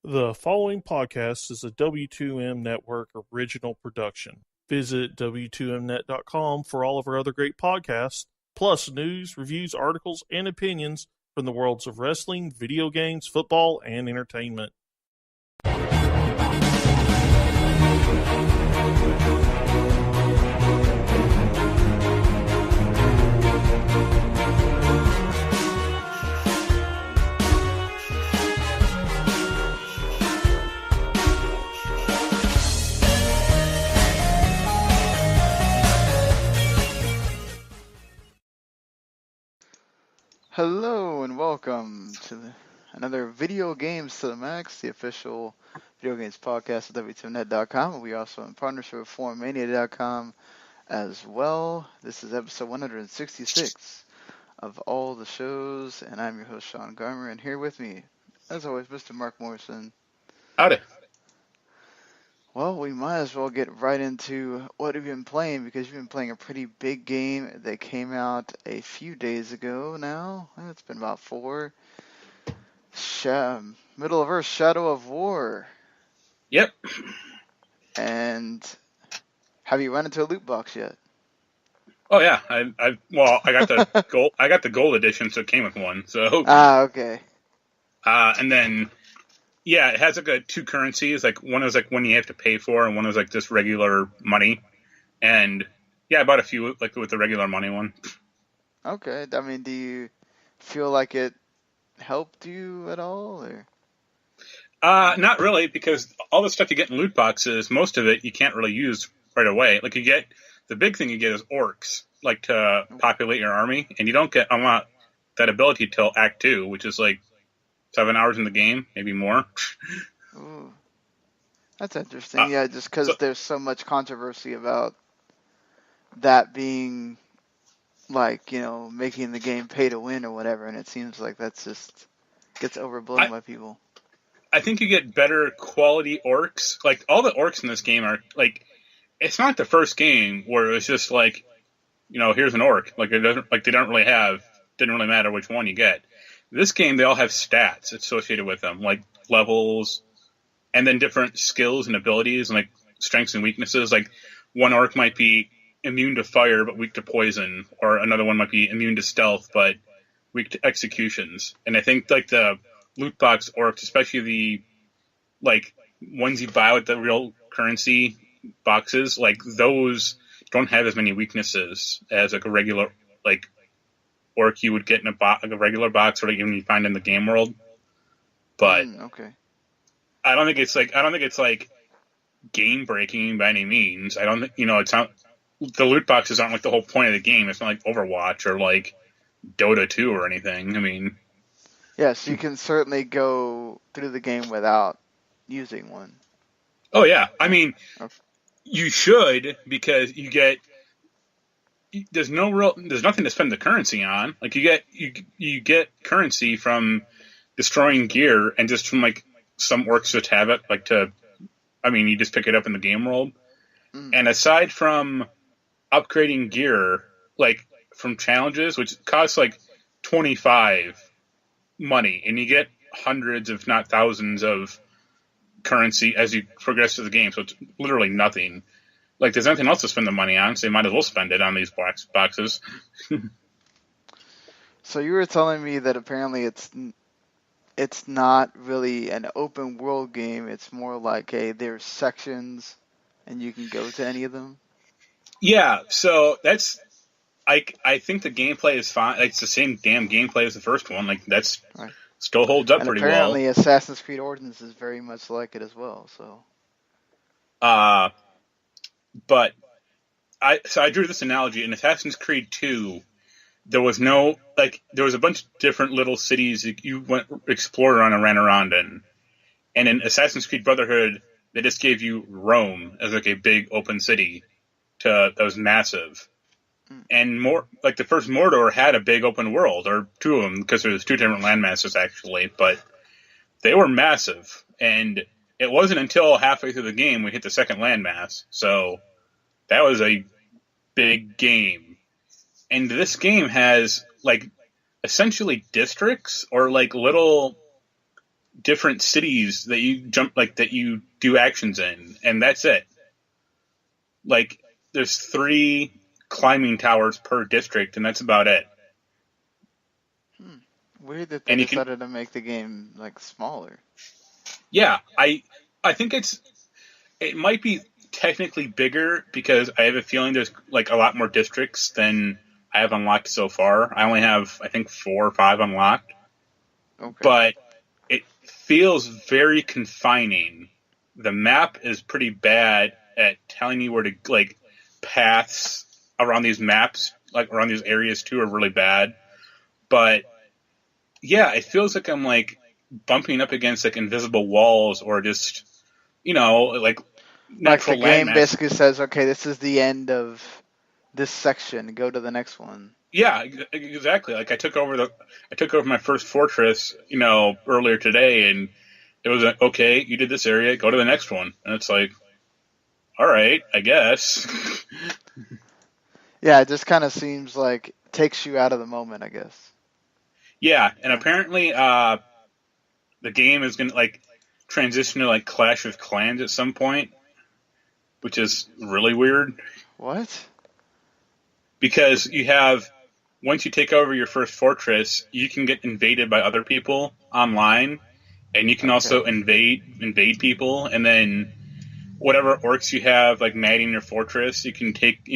The following podcast is a W2M Network original production. Visit W2Mnet.com for all of our other great podcasts, plus news, reviews, articles, and opinions from the worlds of wrestling, video games, football, and entertainment. Hello and welcome to another Video Games to the Max, the official video games podcast of W2Mnet.com. We also in partnership with ForumMania.com as well. This is episode 166 of all the shows, and I'm your host Sean Garmer, and here with me, as always, Mr. Marc Morrison. Howdy. Well, we might as well get right into what you've been playing, because you've been playing a pretty big game that came out a few days ago now. It's been about four. Middle of Earth, Shadow of War. Yep. And have you run into a loot box yet? Oh yeah. I got the gold. I got the gold edition, so it came with one. So. Okay. And then, yeah, it has like two currencies. Like one is like one you have to pay for, and one is like just regular money. And yeah, I bought a few like with the regular money one. Okay. I mean, do you feel like it helped you at all, or? Not really, because all the stuff you get in loot boxes, most of it you can't really use right away. Like the big thing you get is orcs, like to populate your army, and you don't get unlock that ability till Act 2, which is like 7 hours in the game, maybe more. Ooh. That's interesting. Yeah, just because there's so much controversy about that being, like, you know, making the game pay to win or whatever, and it seems like that's just gets overblown by people. I think you get better quality orcs. Like, all the orcs in this game are, like, it's not the first game where it's just like, you know, here's an orc. Like, it doesn't, like, didn't really matter which one you get. This game, they all have stats associated with them, like levels, and then different skills and abilities, and like strengths and weaknesses. Like, one orc might be immune to fire but weak to poison, or another one might be immune to stealth but weak to executions. And I think like the loot box orcs, especially the like ones you buy with the real currency boxes, like those don't have as many weaknesses as like a regular like orc you would get in a regular box, or like even you find in the game world. But okay. I don't think it's like game breaking by any means. I don't think, you know, it's not, the loot boxes aren't like the whole point of the game. It's not like Overwatch or like Dota 2 or anything. I mean, yes, you can certainly go through the game without using one. Oh yeah, I mean, Okay. You should, because there's nothing to spend the currency on. Like you get currency from destroying gear, and just from like some orcs just have it, like you just pick it up in the game world. And aside from upgrading gear, like from challenges, which costs like 25 money, and you get hundreds, if not thousands, of currency as you progress through the game, so it's literally nothing. Like, there's nothing else to spend the money on, so you might as well spend it on these boxes. So you were telling me that apparently it's not really an open world game. It's more like, hey, there's sections, and you can go to any of them. Yeah, so that's I think the gameplay is fine. It's the same damn gameplay as the first one. Like, that's right. Still holds up pretty well. Apparently, Assassin's Creed Origins is very much like it as well. So. But I drew this analogy in Assassin's Creed 2. There was a bunch of different little cities that you went explored on and ran around in. And in Assassin's Creed Brotherhood, they just gave you Rome as like a big open city that was massive. And more like the first Mordor had a big open world, or two of them, because there was two different landmasses actually, but they were massive. And it wasn't until halfway through the game we hit the second landmass. So that was a big game. And this game has like essentially districts, or like little different cities that you that you do actions in, and that's it. Like, there's 3 climbing towers per district, and that's about it. Weird that they And decided to make the game like smaller. Yeah, I think it might be technically bigger because I have a feeling there's like a lot more districts than I have unlocked so far. I only have, I think, 4 or 5 unlocked. Okay. But it feels very confining. The map is pretty bad at telling you where to, like, paths around these maps, like around these areas too, are really bad. But yeah, it feels like I'm like bumping up against like invisible walls or just, like natural the game landmass. basically says, okay, this is the end of this section. Go to the next one. Yeah, exactly. Like I took over my first fortress, earlier today, and it was like, okay, you did this area, go to the next one, and it's like, all right, I guess. Yeah, it just kind of seems like takes you out of the moment, I guess. Yeah, and apparently, the game is gonna like transition to like Clash of Clans at some point, which is really weird. What? Because once you take over your first fortress, you can get invaded by other people online, and you can also invade people, and then whatever orcs you have like matting your fortress, you can take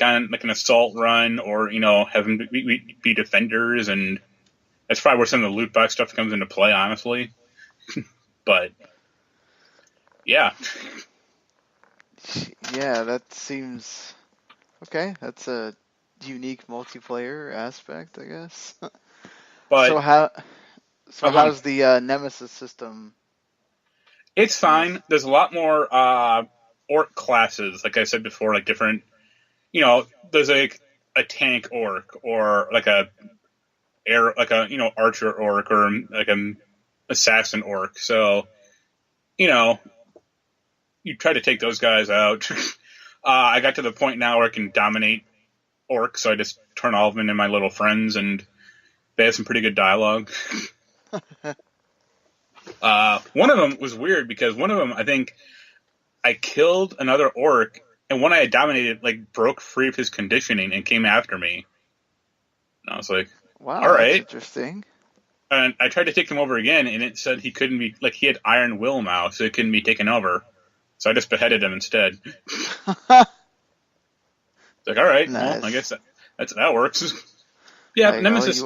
on like an assault run, or have them be defenders, and that's probably where some of the loot box stuff comes into play, honestly. But yeah. Yeah, that seems okay. That's a unique multiplayer aspect, I guess. But so how's the Nemesis system? it's fine. There's a lot more orc classes, like I said before, like different. There's like a tank orc, or like a archer orc, or like an assassin orc. So you try to take those guys out. I got to the point now where I can dominate orcs, so I just turn all of them into my little friends, and they have some pretty good dialogue. One of them was weird because one of them, I think, I killed another orc, and one I had dominated like broke free of his conditioning and came after me. And I was like, wow, all right. That's interesting. And I tried to take him over again, and it said he couldn't be, like, he had iron will now, so he couldn't be taken over. So I just beheaded him instead. It's like, all right, nice. Well, I guess that works. Yeah, Nemesis,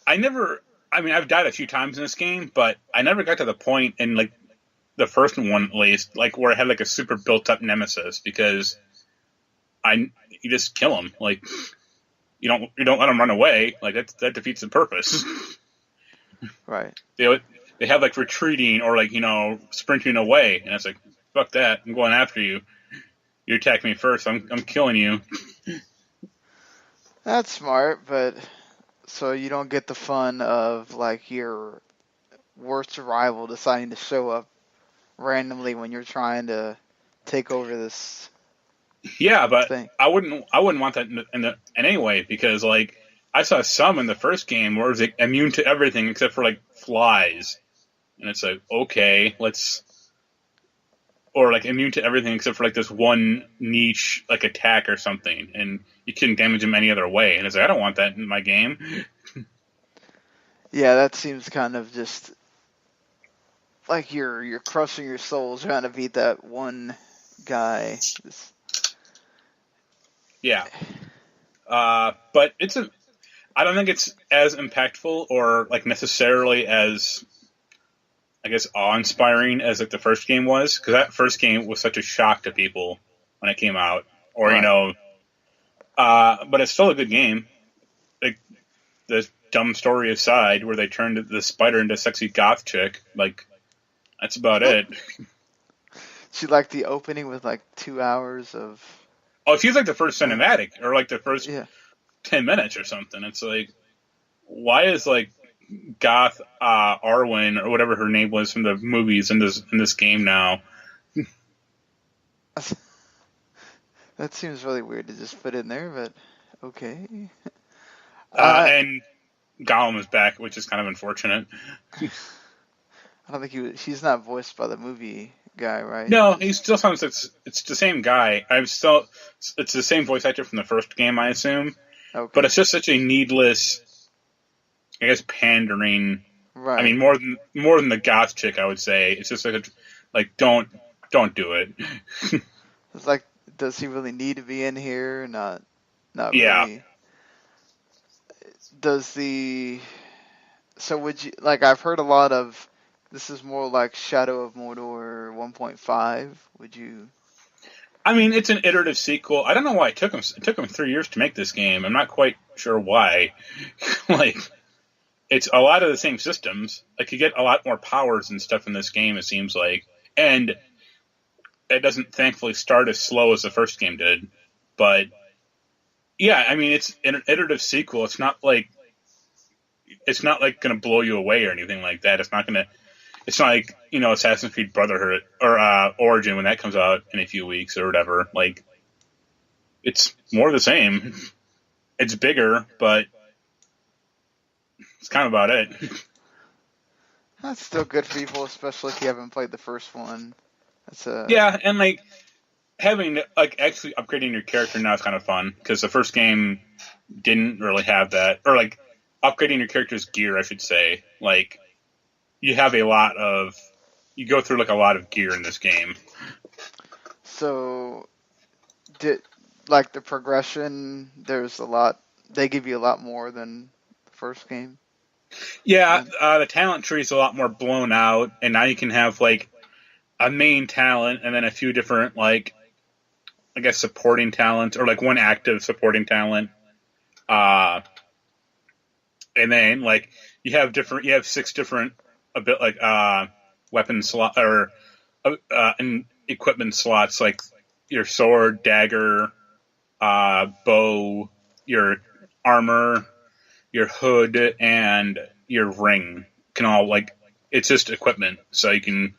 I've died a few times in this game, but I never got to the point in, like, the first one at least, like, where I had, like, a super built-up Nemesis, because you just kill him. Like, you don't let him run away. Like, that defeats the purpose. Right. They have, like, retreating or, like, sprinting away, and it's like, fuck that, I'm going after you. You attack me first, I'm killing you. That's smart, but so you don't get the fun of like your worst rival deciding to show up randomly when you're trying to take over this. Yeah, but thing. I wouldn't want that in any way, because like I saw some in the first game where it was like immune to everything except for like flies, and it's like, okay, or like immune to everything except for like this one niche like attack or something, and you couldn't damage them any other way. And it's like, I don't want that in my game. Yeah, that seems kind of just like you're crushing your soul trying to beat that one guy. Yeah. But I don't think it's as impactful or like necessarily as, I guess, awe-inspiring as like the first game was, because that first game was such a shock to people when it came out, or right. But it's still a good game. Like, the dumb story aside, where they turned the spider into a sexy goth chick, like, that's about it. She liked the opening with like 2 hours of. Oh, it feels like the first cinematic, or like the first 10 minutes or something. It's like, why is like goth Arwen or whatever her name was from the movies in this game now? That seems really weird to just put in there, but okay. And Gollum is back, which is kind of unfortunate. I don't think he's not voiced by the movie guy, right? No, he still sounds it's the same guy. It's the same voice actor from the first game, I assume. Okay. But it's just such a needless, I guess, pandering. Right. I mean, more than the goth chick, I would say. It's just like don't do it. It's like, does he really need to be in here? Not Yeah. really. So would you, like, I've heard a lot of, this is more like Shadow of Mordor 1.5. Would you? I mean, it's an iterative sequel. I don't know why it took them 3 years to make this game. I'm not quite sure why. Like, it's a lot of the same systems. Like, you get a lot more powers and stuff in this game, it seems like. And it doesn't, thankfully, start as slow as the first game did. But, yeah, I mean, it's an iterative sequel. It's not like going to blow you away or anything like that. It's not like, Assassin's Creed Brotherhood or Origin when that comes out in a few weeks or whatever. Like, it's more the same. It's bigger, but it's kind of about it. That's still good for people, especially if you haven't played the first one. Yeah, and like having actually upgrading your character now is kind of fun because the first game didn't really have that, or like upgrading your character's gear, I should say. Like, you go through like a lot of gear in this game. So, like the progression, there's a lot, they give you a lot more than the first game? Yeah, the talent tree is a lot more blown out, and now you can have like a main talent and then a few different, like, I guess, supporting talents, or like one active supporting talent. And then like you have 6 different weapon slot or and equipment slots, like your sword, dagger, bow, your armor, your hood, and your ring can all, like, it's just equipment. So you can,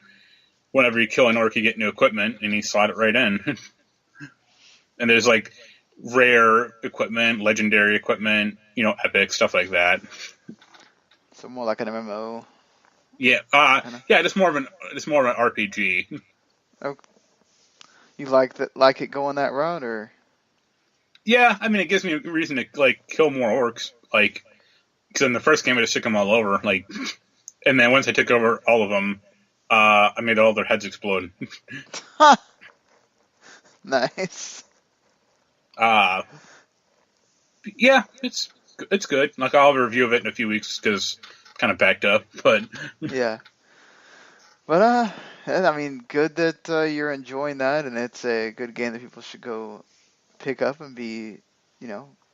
whenever you kill an orc, you get new equipment and you slot it right in. And there's like rare equipment, legendary equipment, epic stuff like that. So more like an MMO. Yeah, yeah, it's more of an RPG. Okay. You like it going that route, or? Yeah, I mean, it gives me a reason to like kill more orcs, like, because in the first game I just took them all over, like, and then once I took over all of them, I made all their heads explode. Nice. Yeah, it's good. Like, I'll have a review of it in a few weeks because it's kind of backed up, but yeah. But I mean, good that you're enjoying that, and it's a good game that people should go pick up and be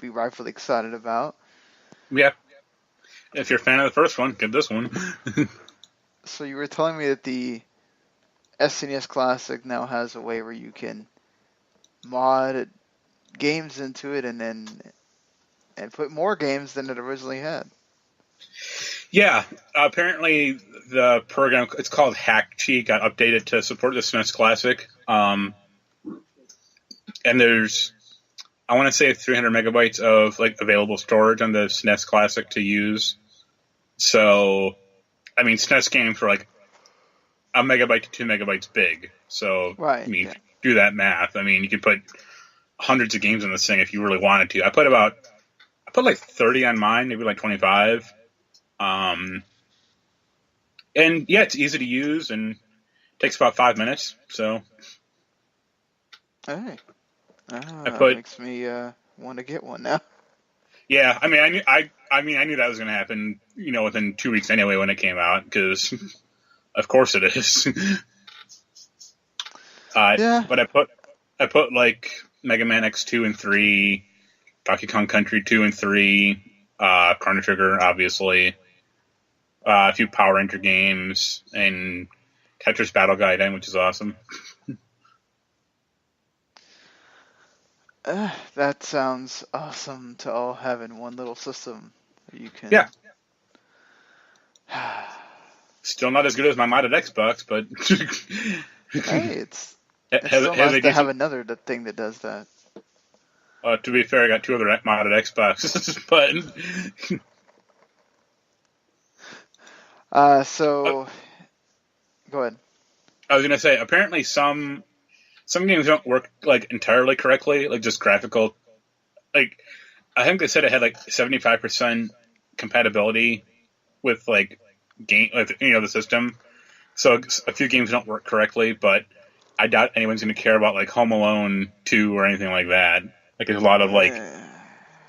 rightfully excited about. Yeah. If you're a fan of the first one, get this one. So you were telling me that the SNES Classic now has a way where you can mod games into it and put more games than it originally had. Yeah, apparently the program, it's called HackChi, got updated to support the SNES Classic. And there's, I want to say, 300 megabytes of like available storage on the SNES Classic to use. So, I mean, SNES games were like a megabyte to 2 megabytes big. So, right, I mean, do that math. I mean, you could put hundreds of games on this thing if you really wanted to. I put like 30 on mine, maybe like 25. And yeah, it's easy to use and takes about 5 minutes. So, hey, that makes me want to get one now. Yeah, I mean, I knew that was going to happen, within 2 weeks anyway when it came out, because of course it is. Yeah. But I put like Mega Man X2 and 3, Donkey Kong Country 2 and 3, Chrono Trigger, obviously, a few Power Ranger games, and Tetris Battle Gaiden, which is awesome. That sounds awesome to all have in one little system. You can. Yeah. Still not as good as my modded Xbox, but hey, it's still nice to have another thing that does that. To be fair, I got 2 other modded Xboxes, but So go ahead. I was gonna say apparently some games don't work like entirely correctly, like just graphical. Like I think they said it had like 75% compatibility with like game, with, the system. So a few games don't work correctly, but I doubt anyone's going to care about like Home Alone 2 or anything like that. Like there's a lot of like,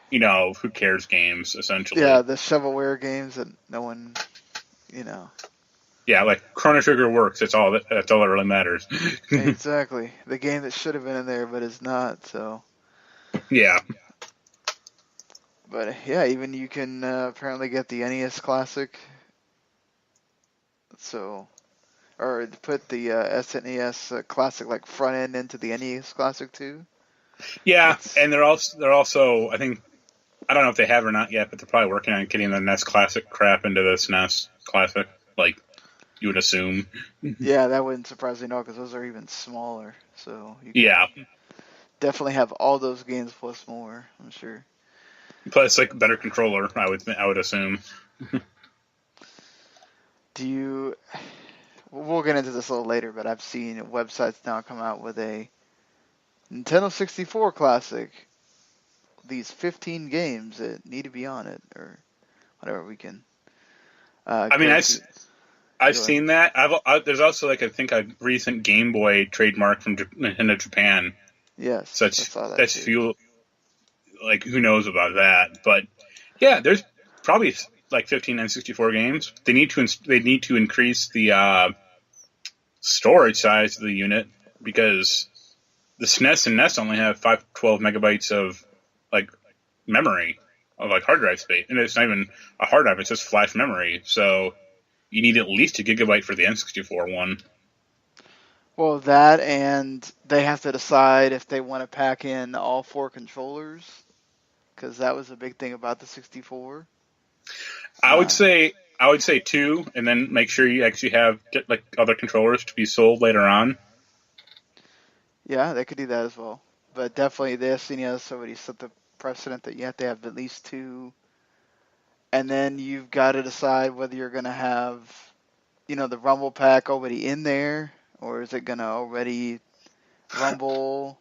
who cares games essentially. Yeah, the shovelware games that no one, Yeah, like Chrono Trigger works. That's all that really matters. Exactly. The game that should have been in there but is not. So. Yeah. But yeah, even you can apparently get the NES Classic. So, or put the SNES Classic like front end into the NES Classic too. Yeah, and they're also I think, I don't know if they have or not yet, but they're probably working on getting the NES Classic crap into the SNES Classic. Like you would assume. Yeah, that wouldn't surprise me at all because those are even smaller. So you can definitely have all those games plus more. I'm sure. Plus, like better controller, I would assume. Do you? We'll get into this a little later, but I've seen websites now come out with a Nintendo 64 Classic. These 15 games that need to be on it, or whatever we can. I mean, I've seen that. There's also like I think a recent Game Boy trademark from Nintendo Japan. Yes, so that's few. Like who knows about that? But yeah, there's probably like 15 N64 games. They need to increase the storage size of the unit because the SNES and NES only have 512 megabytes of like memory of like hard drive space, and it's not even a hard drive; it's just flash memory. So you need at least a gigabyte for the N64 one. Well, that, and they have to decide if they want to pack in all 4 controllers, because that was a big thing about the 64. I would say 2, and then make sure you actually get like other controllers to be sold later on. Yeah, they could do that as well, but definitely the SNES already set the precedent that you have to have at least 2, and then you've got to decide whether you're going to have, the Rumble pack already in there, or is it going to already Rumble?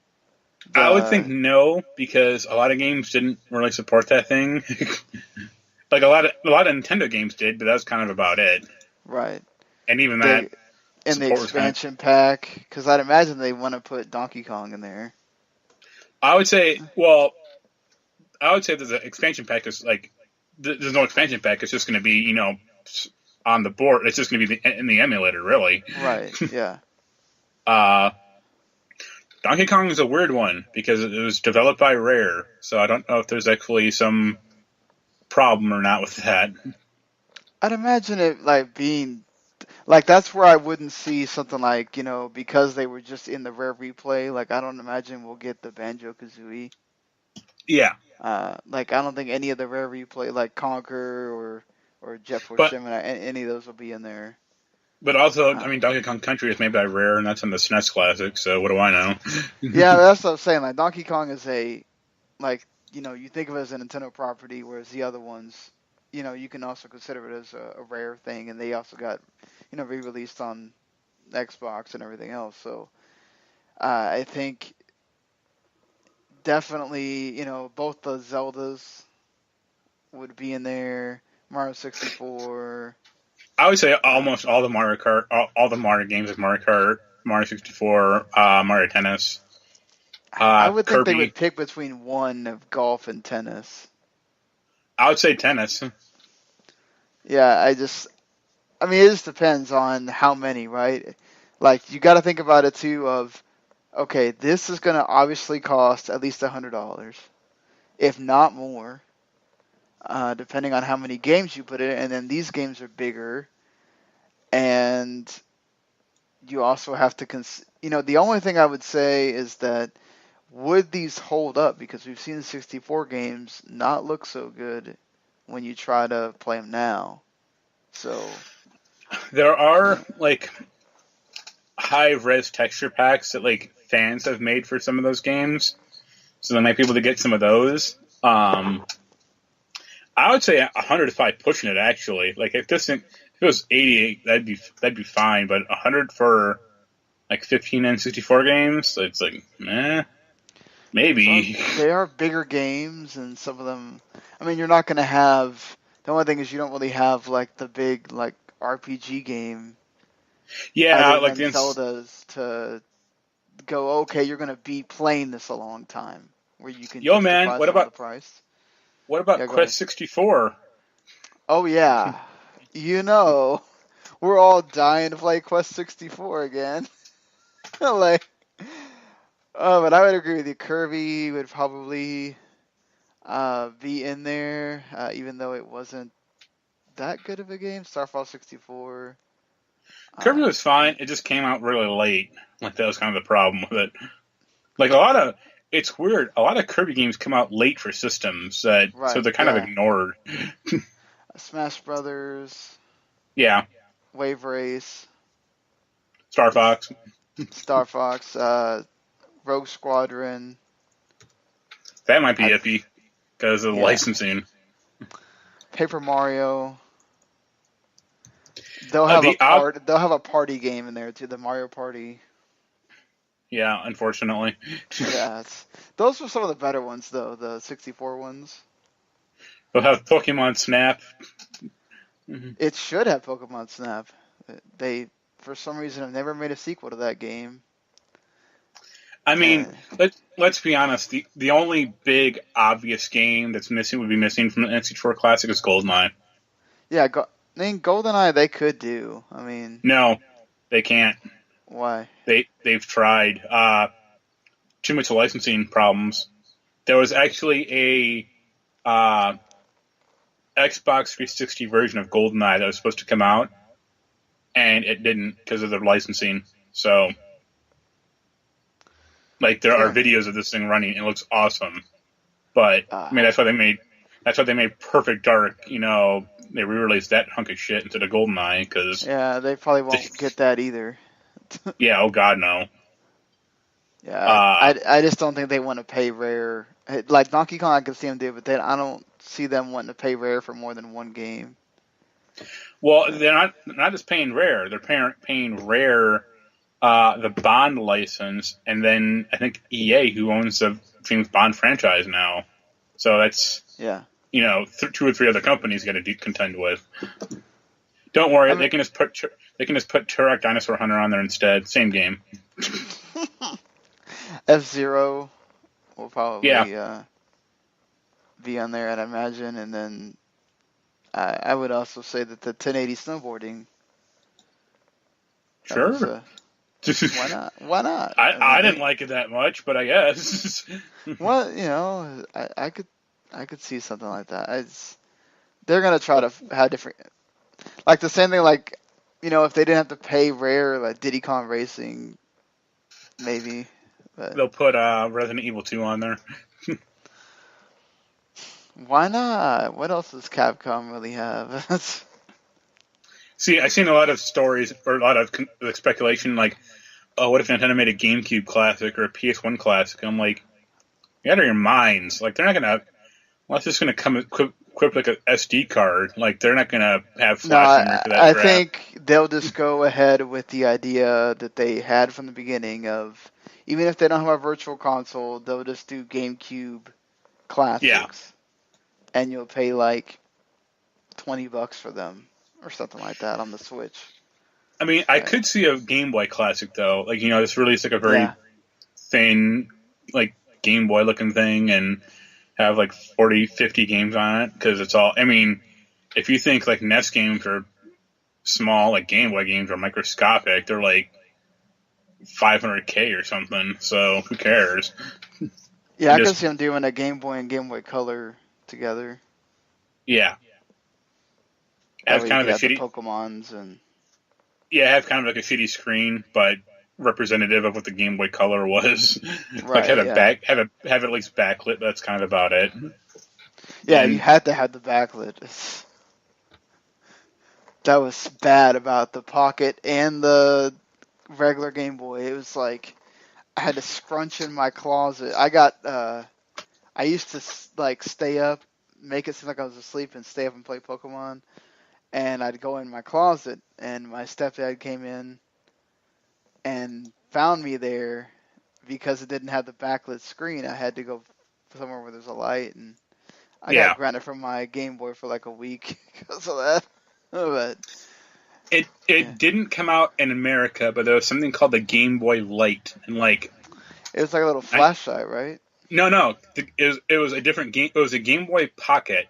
I would think no, because a lot of games didn't really support that thing. Like a lot of Nintendo games did, but that's kind of about it. Right. And even that. In the expansion pack, because I'd imagine they want to put Donkey Kong in there. I would say that the expansion pack is like, there's no expansion pack. It's just going to be, on the board. It's just going to be in the emulator, really. Right. Yeah. Donkey Kong is a weird one because it was developed by Rare, so I don't know if there's actually some problem or not with that. I'd imagine it like being like that's where I wouldn't see something like, because they were just in the Rare replay. Like I don't imagine we'll get the Banjo-Kazooie. Yeah. Like I don't think any of the Rare replay, like Conquer or Jet Force Gemini, any of those will be in there. But also, Donkey Kong Country is made by Rare, and that's on the SNES Classic, so what do I know? Yeah, that's what I'm saying. Like, Donkey Kong is you think of it as a Nintendo property, whereas the other ones, you can also consider it as a Rare thing, and they also got, re-released on Xbox and everything else. So, I think definitely, both the Zeldas would be in there, Mario 64. I would say almost all the Mario Kart, all the Mario games like Mario Kart, Mario 64, Mario Tennis. I would think Kirby. They would pick between one of golf and tennis. I would say tennis. Yeah, it just depends on how many, right? Like, you got to think about it too of, okay, this is going to obviously cost at least $100, if not more. Depending on how many games you put in, and then these games are bigger, and you also have to the only thing I would say is that would these hold up, because we've seen the 64 games not look so good when you try to play them now. So there are like high-res texture packs that like fans have made for some of those games, so they might be able to get some of those. I would say 100 is probably pushing it. Actually, like if it was 88, that'd be fine. But 100 for like 15 and 64 games, it's like, maybe. They are bigger games, and some of them. I mean, you're not going to have. The only thing is, you don't really have like the big like RPG game, Yeah, other like than Zelda's, to go. Okay, you're going to be playing this a long time, where you can yo man, justify some of the price. what about Yeah, go ahead. Quest 64? Oh yeah, we're all dying to play Quest 64 again. Like, oh, but I would agree with you. Kirby would probably be in there, even though it wasn't that good of a game. Star Fox 64. Kirby was fine. It just came out really late. Like that was kind of the problem with it. Like it's weird. A lot of Kirby games come out late for systems, so they're kind of ignored. Smash Brothers. Yeah. Wave Race. Star Fox. Rogue Squadron. That might be iffy because of the licensing. Paper Mario. They'll have a party game in there too, the Mario Party. Yeah, unfortunately. Yeah, those were some of the better ones though, the 64 ones. They'll have Pokemon Snap. It should have Pokemon Snap. They, for some reason, have never made a sequel to that game. I mean, let's be honest. The only big obvious game that's missing would be missing from the N64 Classic is GoldenEye. Yeah, GoldenEye they could do. I mean, no, they can't. Why? They've tried. Too much licensing problems. There was actually a Xbox 360 version of GoldenEye that was supposed to come out, and it didn't because of the licensing. So, like, there are videos of this thing running. It looks awesome, but I mean that's why they made Perfect Dark. You know, they re-released that hunk of shit instead of GoldenEye because they probably won't get that either. Yeah. Oh God, no. Yeah, I just don't think they want to pay Rare. Like Donkey Kong, I can see them do, but I don't see them wanting to pay Rare for more than one game. Well, they're not just paying Rare; they're paying Rare the Bond license, and then I think EA, who owns the James Bond franchise now. So that's 2 or 3 other companies got to contend with. Don't worry, they can just put Turok Dinosaur Hunter on there instead. Same game. F-Zero will probably be on there, I'd imagine, and then I would also say that the 1080 snowboarding. Sure. Why not? Why not? I didn't like it that much, but I guess. Well, I could see something like that. They're gonna try to have different, like the same thing. Like, if they didn't have to pay Rare, like Diddy Kong Racing, maybe. But they'll put Resident Evil 2 on there. Why not? What else does Capcom really have? See, I've seen a lot of stories or a lot of speculation, like, oh, what if Nintendo made a GameCube classic or a PS1 classic? I'm like, you're out of your minds. Like, they're not gonna. Well, it's just gonna come equipped like a SD card. Like, they're not gonna have flash memory for that. I think they'll just go ahead with the idea that they had from the beginning of, even if they don't have a virtual console, they'll just do GameCube classics. Yeah. And you'll pay like $20 for them or something like that on the Switch. I mean, I could see a Game Boy Classic though. Like, this release like a very thin, like Game Boy looking thing, and have like 40, 50 games on it because it's all. I mean, if you think like NES games are small, like Game Boy games are microscopic, they're like $500K or something. So who cares? Yeah, I can see them doing a Game Boy and Game Boy Color together. Yeah. Have kind of a shitty Pokemons and. Yeah, have kind of like a shitty screen, but representative of what the Game Boy Color was. Right, like have at least backlit. That's kind of about it. Yeah, you had to have the backlit. That was bad about the Pocket and the regular Game Boy. It was like I had to scrunch in my closet. I used to like stay up make it seem like I was asleep and stay up and play Pokemon. And I'd go in my closet, and my stepdad came in and found me there because it didn't have the backlit screen. I had to go somewhere where there's a light, and I got Yeah. grounded from my Game Boy for like a week because of that. But It yeah. didn't come out in America, but there was something called the Game Boy Light, and like It was like a little I flashlight, right? no, it was a different game. It was a Game Boy Pocket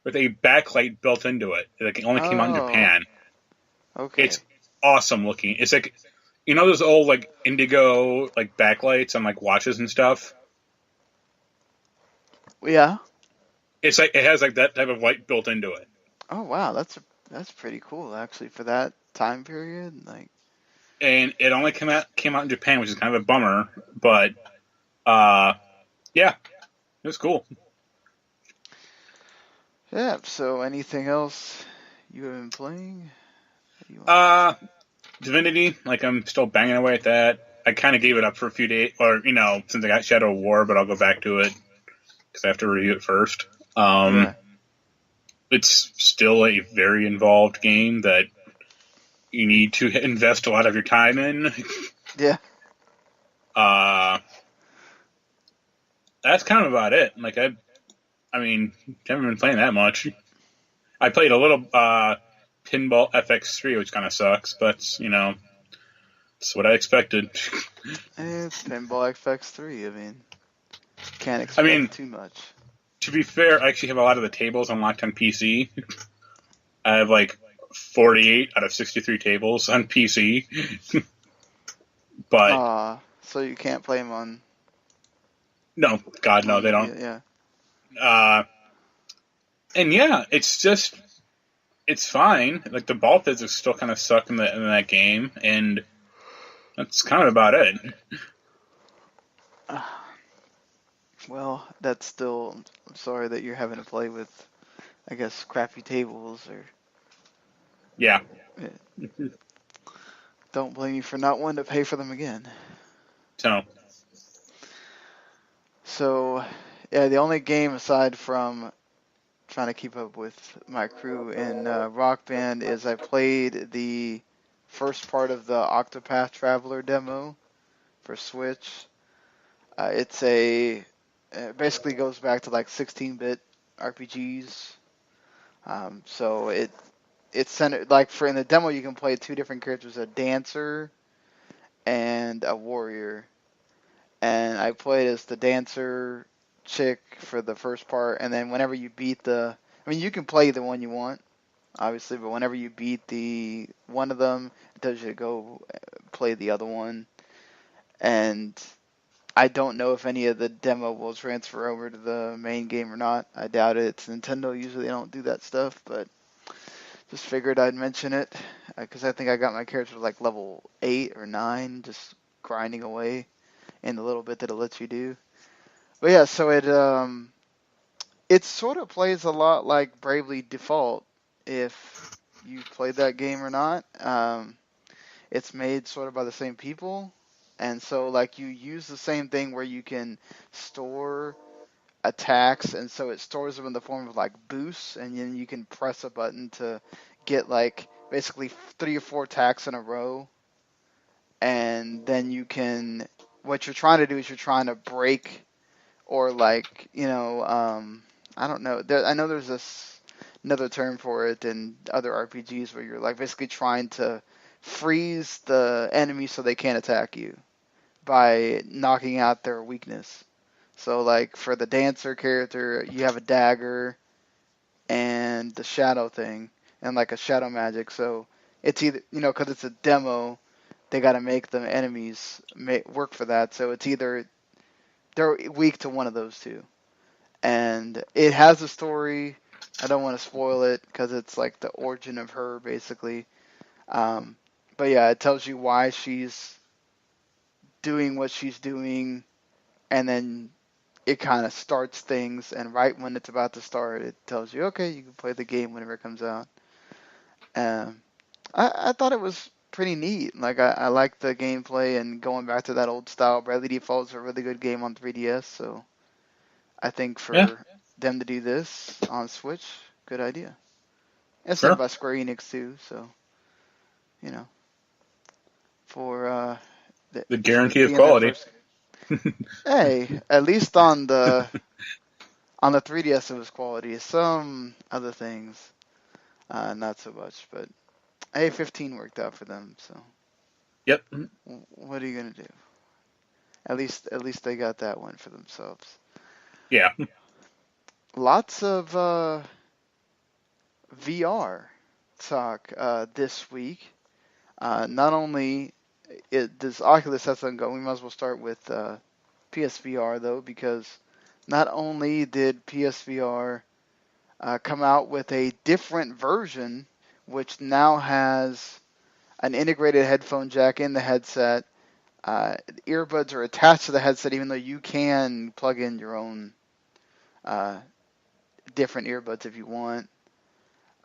with a backlight built into it. It only came out in Oh, Japan. okay. It's awesome looking. It's like those old like indigo like backlights on like watches and stuff. Yeah. It's like it has like that type of light built into it. Oh, wow. That's pretty cool actually for that time period. Like, And it only came out in Japan, which is kind of a bummer. But yeah, it was cool. yeah. So, anything else you have been playing? Divinity, like I'm still banging away at that. I kind of gave it up for a few days, or since I got Shadow of War, but I'll go back to it because I have to review it first. Yeah. It's still a very involved game that you need to invest a lot of your time in. Yeah. That's kind of about it. Like I mean, haven't been playing that much. I played a little Pinball FX3, which kind of sucks, but it's what I expected. It's Pinball FX3. I mean, can't I mean, expect too much. to be fair, I actually have a lot of the tables unlocked on PC. I have like 48 out of 63 tables on PC. But So you can't play them on. no, God, no, they don't. Yeah. And yeah, it's fine. Like the ball physics still kind of suck in that game, and that's kind of about it. Well, that's still. I'm sorry that you're having to play with, I guess, crappy tables or. Yeah. Don't blame you for not wanting to pay for them again. So, yeah, the only game aside from trying to keep up with my crew in Rock Band is I played the first part of the Octopath Traveler Demo for Switch. It basically goes back to like 16-bit RPGs. So it's centered like in the demo you can play two different characters, a dancer and a warrior. And I played as the dancer chick for the first part, and then whenever you beat you can play the one you want, obviously, but whenever you beat the one of them, it tells you to go play the other one. And I don't know if any of the demo will transfer over to the main game or not. I doubt it. It's Nintendo. Usually they don't do that stuff, but just figured I'd mention it because I think I got my character like level 8 or 9, just grinding away in the little bit that it lets you do. But yeah, so it sort of plays a lot like Bravely Default if you played that game or not. It's made sort of by the same people, and so like you use the same thing where you can store attacks, and so it stores them in the form of like boosts, and then you can press a button to get like basically 3 or 4 attacks in a row, and then you can. What you're trying to do is you're trying to break or like I don't know. I know there's another term for it in other RPGs where you're like basically trying to freeze the enemy so they can't attack you by knocking out their weakness. So like for the dancer character, you have a dagger and the shadow thing and like a shadow magic. So it's either because it's a demo, they got to make the enemies work for that. So it's either they're weak to one of those two. And it has a story. I don't want to spoil it because it's like the origin of her, basically. But yeah, it tells you why she's doing what she's doing, and then it kind of starts things. And right when it's about to start, it tells you, okay, you can play the game whenever it comes out. I thought it was pretty neat. Like I like the gameplay and going back to that old style. Bravely Default is a really good game on 3DS, so I think Yeah. for them to do this on Switch, good idea. It's Sure. done by Square Enix too, so for The guarantee of being their quality. first. Hey, at least on the 3DS it was quality. Some other things, not so much. But A15 worked out for them. So Yep. what are you gonna do? At least they got that one for themselves. Yeah. Lots of VR talk this week. Not only does Oculus have something going, we might as well start with PSVR though, because not only did PSVR come out with a different version, which now has an integrated headphone jack in the headset. Earbuds are attached to the headset, even though you can plug in your own different earbuds if you want.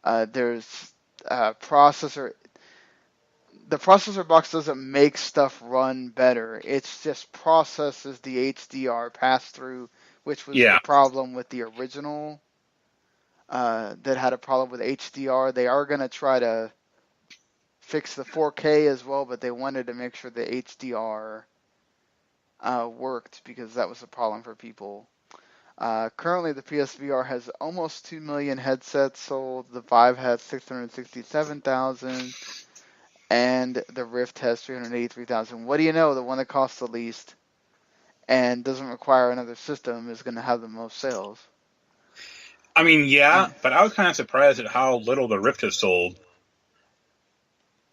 There's processor. The processor box doesn't make stuff run better. It just processes the HDR pass through, which was the Yeah. problem with the original. That had a problem with HDR. They are going to try to fix the 4K as well, but they wanted to make sure the HDR worked because that was a problem for people. Currently, the PSVR has almost 2 million headsets sold. The Vive has 667,000, and the Rift has 383,000. What do you know? The one that costs the least and doesn't require another system is going to have the most sales. I mean, yeah, but I was kind of surprised at how little the Rift has sold.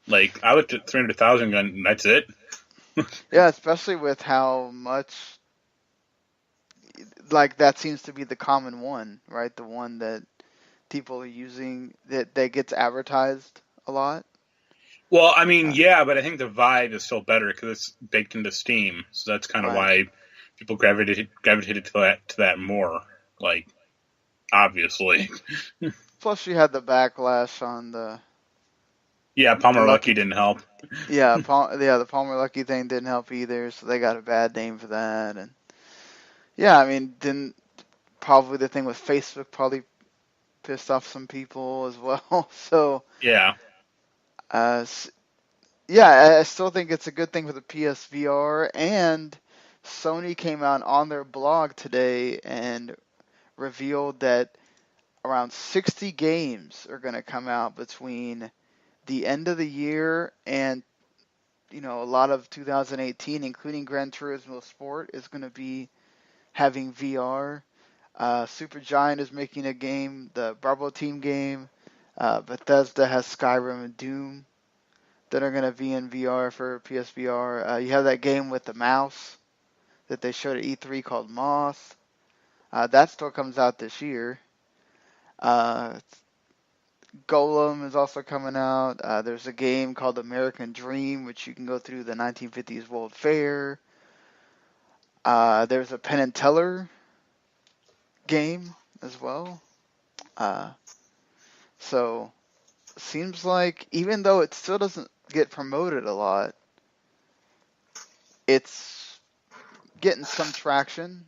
Like, I looked at 300,000 and that's it. Yeah, especially with how much, like, that seems to be the common one, right? The one that people are using that gets advertised a lot. Well, I mean, yeah, but I think the Vive is still better because it's baked into Steam, so that's kind of Right. why people gravitated to that more. Like, obviously. Plus, you had the backlash on the Palmer Lucky. Lucky didn't help. The Palmer Lucky thing didn't help either, so they got a bad name for that. And yeah, I mean, didn't probably the thing with Facebook probably pissed off some people as well. So Yeah. Yeah, I still think it's a good thing for the PSVR, and Sony came out on their blog today and revealed that around 60 games are going to come out between the end of the year and a lot of 2018, including Gran Turismo Sport, is going to be having VR. Supergiant is making a game, the Bravo Team game. Bethesda has Skyrim and Doom that are going to be in VR for PSVR. You have that game with the mouse that they showed at E3 called Moth. That still comes out this year. Golem is also coming out. There's a game called American Dream, which you can go through the 1950s World Fair. There's a Penn and Teller game as well. So seems like even though it still doesn't get promoted a lot, it's getting some traction.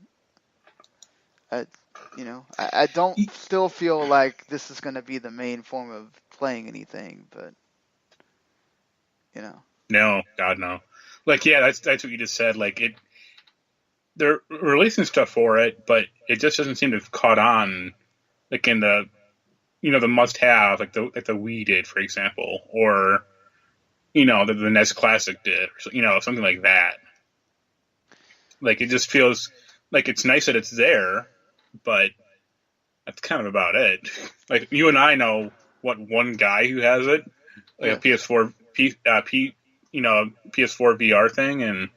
I don't still feel like this is going to be the main form of playing anything, but No, God, no. Like, yeah, that's what you just said. Like, they're releasing stuff for it, but it just doesn't seem to have caught on, like in the the must-have, like the Wii did, for example, or the NES Classic did, or something like that. Like, it just feels like it's nice that it's there, but that's kind of about it. Like, you and I know what one guy who has it, like a PS4 PS4 VR thing, and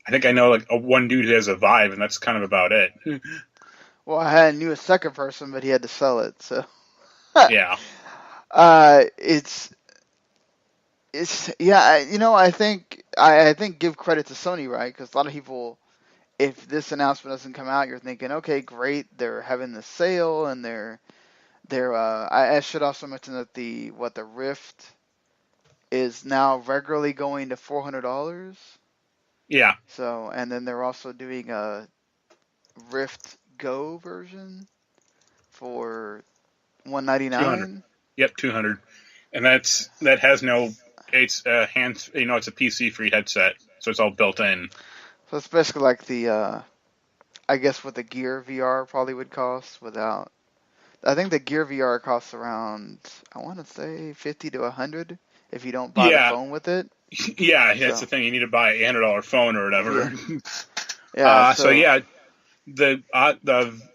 I think I know like one dude who has a Vive, and that's kind of about it. Well, I knew a second person, but he had to sell it, so Yeah. It's yeah, I think give credit to Sony, right? Because a lot of people, if this announcement doesn't come out, you're thinking, okay, great, they're having the sale, and I should also mention that the Rift is now regularly going to $400. Yeah. So, and then they're also doing a Rift Go version. for 200. $199. Yep, 200. And that has no. It's a hands. It's a PC free headset, so it's all built in. So it's basically like the, I guess what the Gear VR probably would cost without. I think the Gear VR costs around, I want to say 50 to 100 if you don't buy the Yeah, phone with it. yeah. That's So the thing. You need to buy a $800 phone or whatever. yeah. So yeah, the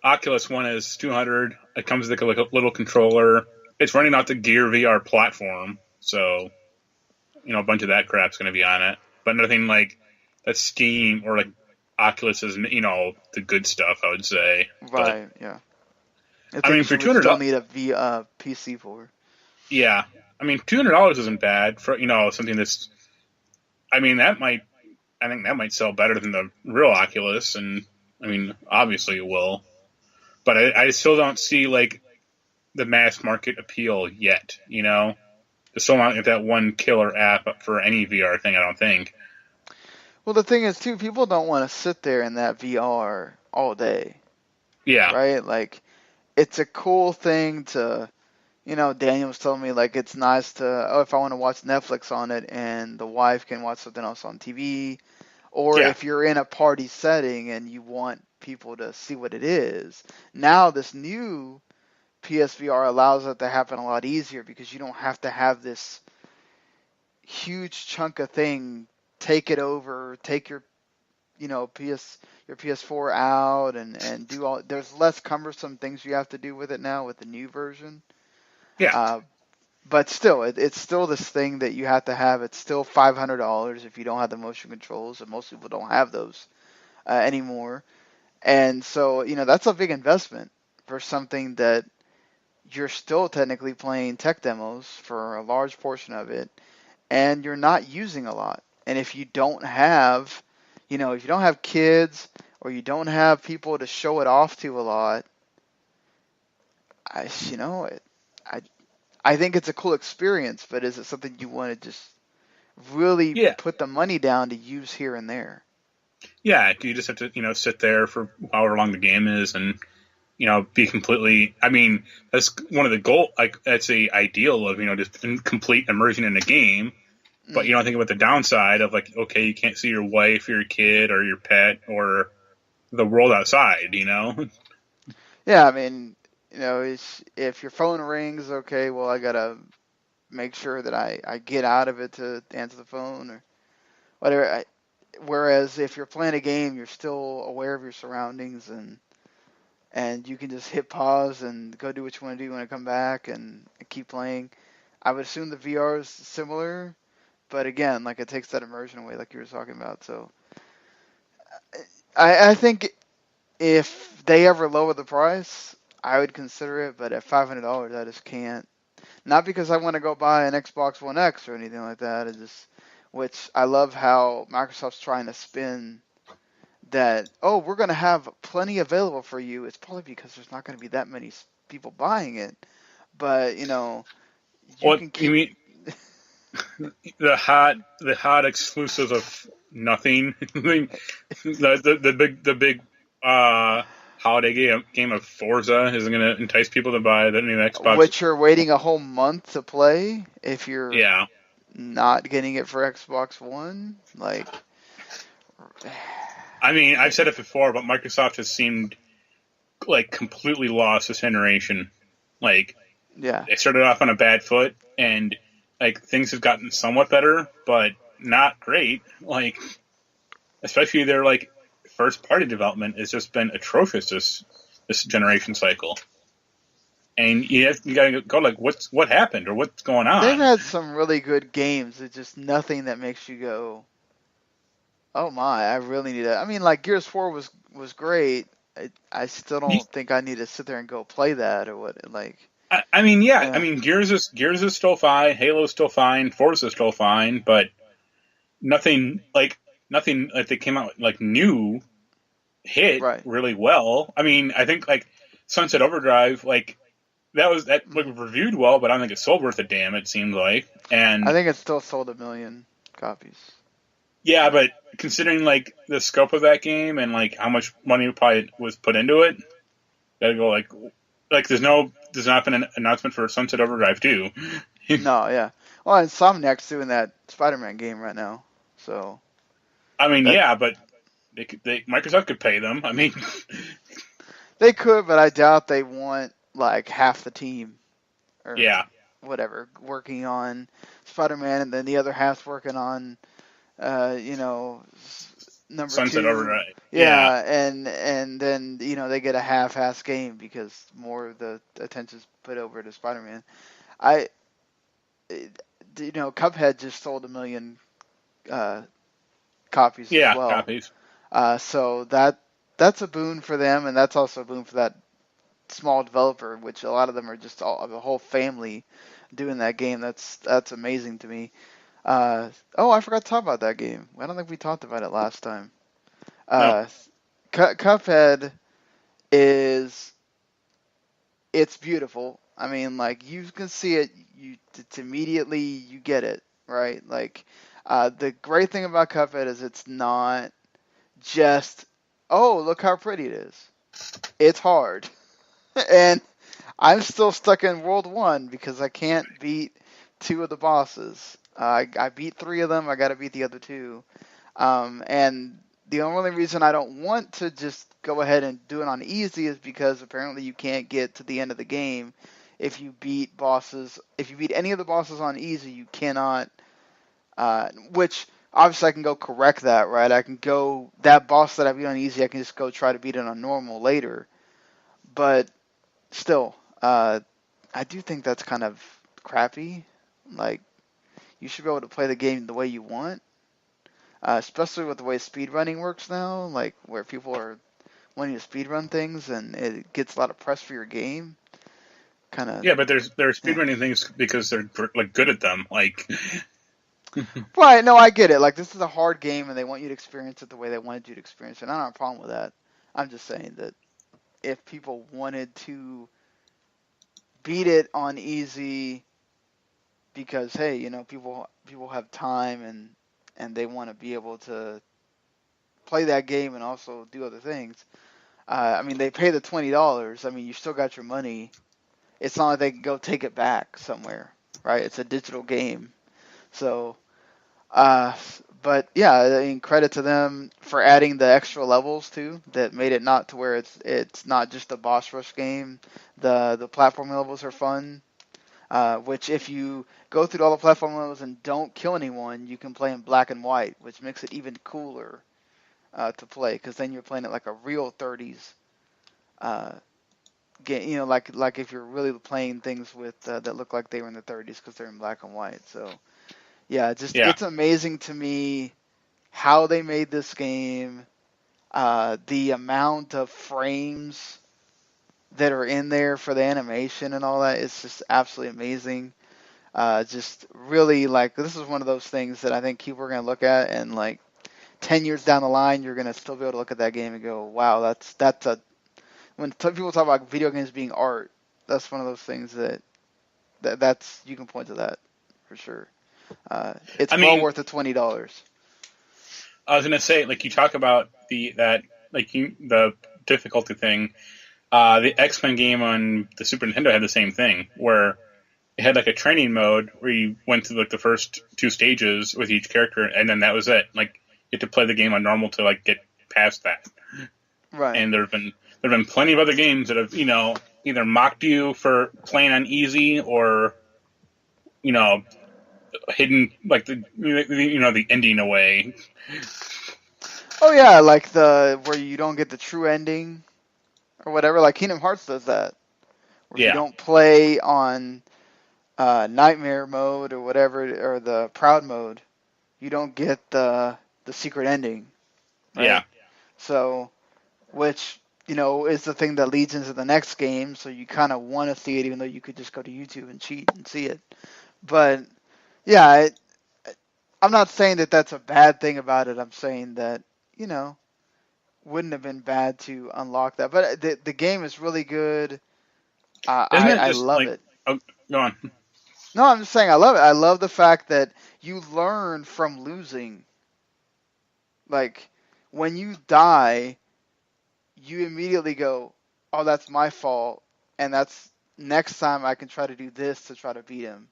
Oculus one is 200. It comes with like a little controller. It's running off the Gear VR platform, so a bunch of that crap's going to be on it, but nothing like that Steam or like Oculus is, the good stuff, I would say. Right. Yeah. I mean, for you would still $200, need a PC for. yeah. I mean, $200 isn't bad for something that's. I mean, I think that might sell better than the real Oculus, and I mean, obviously it will, but I still don't see like the mass market appeal yet. There's still not that one killer app for any VR thing, I don't think. Well, the thing is, too, people don't want to sit there in that VR all day. Yeah. Right? Like, it's a cool thing to, Daniel was telling me, like, it's nice to, if I want to watch Netflix on it and the wife can watch something else on TV, or Yeah. if you're in a party setting and you want people to see what it is. Now, this new PSVR allows it to happen a lot easier because you don't have to have this huge chunk of thing take it over, take your your PS4 out and do all. There's less cumbersome things you have to do with it now with the new version. Yeah. But still, it's still this thing that you have to have. It's still $500 if you don't have the motion controls, and most people don't have those anymore. And so that's a big investment for something that you're still technically playing tech demos for a large portion of it, and you're not using a lot. And if you don't have, if you don't have kids or you don't have people to show it off to a lot, I think it's a cool experience, but is it something you want to just really put the money down to use here and there? Yeah, you just have to, sit there for however long the game is and, be completely, I mean, that's one of the goal, like, that's the ideal of, just complete immersion in a game. But you don't think about the downside of, like, okay, you can't see your wife, your kid, or your pet, or the world outside, Yeah, I mean, if your phone rings, okay, well, I gotta make sure that I get out of it to answer the phone or whatever. Whereas if you're playing a game, you're still aware of your surroundings and you can just hit pause and go do what you want to do when I come back and keep playing. I would assume the VR is similar, but again, like it takes that immersion away, like you were talking about. So I think if they ever lower the price, I would consider it. But at $500, I just can't. Not because I want to go buy an Xbox One X or anything like that. It just, which I love how Microsoft's trying to spin that. Oh, we're going to have plenty available for you. It's probably because there's not going to be that many people buying it. But you can keep. You mean the hot exclusive of nothing? I mean, the big holiday game of Forza isn't going to entice people to buy the new Xbox. Which you're waiting a whole month to play if you're not getting it for Xbox One. Like, I mean, I've said it before, but Microsoft has seemed like completely lost this generation. Like, they started off on a bad foot, and like things have gotten somewhat better, but not great. Like, especially their like first party development has just been atrocious this generation cycle. And you gotta go like, what happened or what's going on? They've had some really good games. It's just nothing that makes you go, oh my, I really need that. I mean, like Gears 4 was great. I still don't think I need to sit there and go play that or what. Like, I mean, yeah. I mean, Gears is still fine. Halo's still fine. Forza's still fine, but nothing like they came out like new hit really well. I mean, I think like Sunset Overdrive, like that reviewed well, but I don't think it sold worth a damn. It seemed like, and I think it still sold 1 million copies. Yeah, but considering like the scope of that game and like how much money probably was put into it, gotta go like, Like there's not been an announcement for Sunset Overdrive 2. No, yeah. Well, Insomniac's doing that Spider-Man game right now, so I mean, that yeah, but Microsoft could pay them. I mean, they could, but I doubt they want like half the team or yeah, whatever working on Spider-Man, and then the other half's working on, you know, number Sunset two. Overdrive. Yeah, Yeah, and then they get a half-ass game because more of the attention's put over to Spider-Man. I, Cuphead just sold 1 million uh, copies as yeah, well. copies. So that's a boon for them, and that's also a boon for that small developer, which a lot of them are just the whole family doing that game. That's amazing to me. Oh, I forgot to talk about that game. I don't think we talked about it last time. No, Uh, Cuphead is it's beautiful. I mean, like you can see it, it's immediately you get it, right? Like the great thing about Cuphead is it's not just oh look how pretty it is. It's hard, and I'm still stuck in World One because I can't beat two of the bosses. I beat three of them. I got to beat the other two. And the only reason I don't want to just go ahead and do it on easy is because apparently you can't get to the end of the game if you beat bosses. If you beat any of the bosses on easy, you cannot. Which obviously I can go correct that, right? I can go that boss that I beat on easy. I can just go try to beat it on normal later. But still, I do think that's kind of crappy. Like you should be able to play the game the way you want. Especially with the way speedrunning works now, like where people are wanting to speedrun things and it gets a lot of press for your game. Kind of, yeah, but they're yeah. speedrunning things because they're like good at them. Like, Right, no, I get it. Like, this is a hard game and they want you to experience it the way they wanted you to experience it. I don't have a problem with that. I'm just saying that if people wanted to beat it on easy because, hey, people have time and they want to be able to play that game and also do other things. I mean, they pay the $20. I mean, you still got your money. It's not like they can go take it back somewhere, right? It's a digital game. So, uh, but yeah, I mean, credit to them for adding the extra levels too. That made it not to where it's not just a boss rush game. The platform levels are fun. Which if you go through all the platform levels and don't kill anyone, you can play in black and white, which makes it even cooler to play because then you're playing it like a real 30s uh, game. Like if you're really playing things with that look like they were in the 30s because they're in black and white. So yeah, yeah, it's amazing to me how they made this game, the amount of frames that are in there for the animation and all that. It's just absolutely amazing. Just really like this is one of those things that I think people are gonna look at and like 10 years down the line, you're gonna still be able to look at that game and go, wow, that's a when people talk about video games being art, that's one of those things that's you can point to that for sure. It's I well mean, worth the $20. I was gonna say, like you talk about the difficulty thing. The X-Men game on the Super Nintendo had the same thing, where it had like a training mode where you went through like the first two stages with each character, and then that was it. Like you had to play the game on normal to like get past that. Right. And there've been plenty of other games that have either mocked you for playing on easy or you know hidden like the ending away. Oh yeah, like the where you don't get the true ending or whatever. Like Kingdom Hearts does that, where if you Yeah, don't play on Nightmare mode or whatever, or the Proud mode, you don't get the secret ending, yeah, right? So, which is the thing that leads into the next game. So you kind of want to see it, even though you could just go to YouTube and cheat and see it. But yeah, I'm not saying that that's a bad thing about it. I'm saying that you know wouldn't have been bad to unlock that. But the game is really good. isn't it I just love like it. oh go on. No, I'm just saying I love it. I love the fact that you learn from losing. Like when you die, you immediately go, "Oh, that's my fault. and that's next time I can try to do this to try to beat him.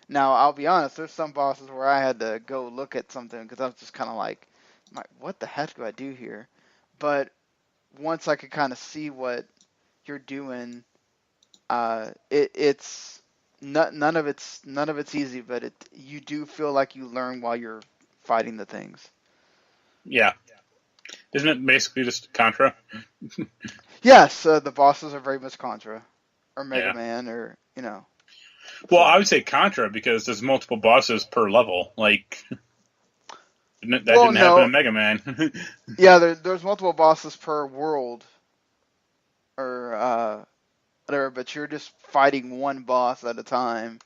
Now, I'll be honest, there's some bosses where I had to go look at something because I was just kind of like, what the heck do I do here? But once I could kind of see what you're doing, it's none of it's easy, but you do feel like you learn while you're fighting the things. Yeah. Isn't it basically just Contra? Yes, the bosses are very much Contra or Mega Yeah. Man or Well, I would say Contra because there's multiple bosses per level. Like that didn't happen in Mega Man. Yeah, there's multiple bosses per world or whatever, but you're just fighting one boss at a time.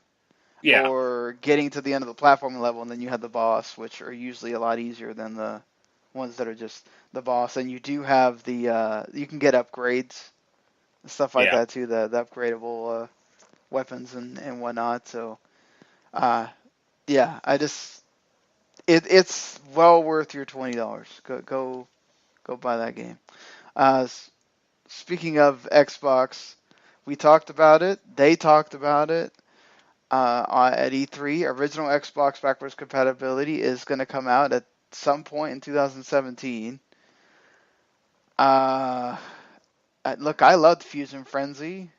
Yeah. Or getting to the end of the platform level, and then you have the boss, which are usually a lot easier than the ones that are just the boss. And you do have the you can get upgrades and stuff like that too, the upgradable weapons and whatnot. So yeah, it's well worth your $20. Go buy that game. Speaking of Xbox, we talked about it. They talked about it. At E3, original Xbox backwards compatibility is going to come out at some point in 2017. Look, I loved Fusion Frenzy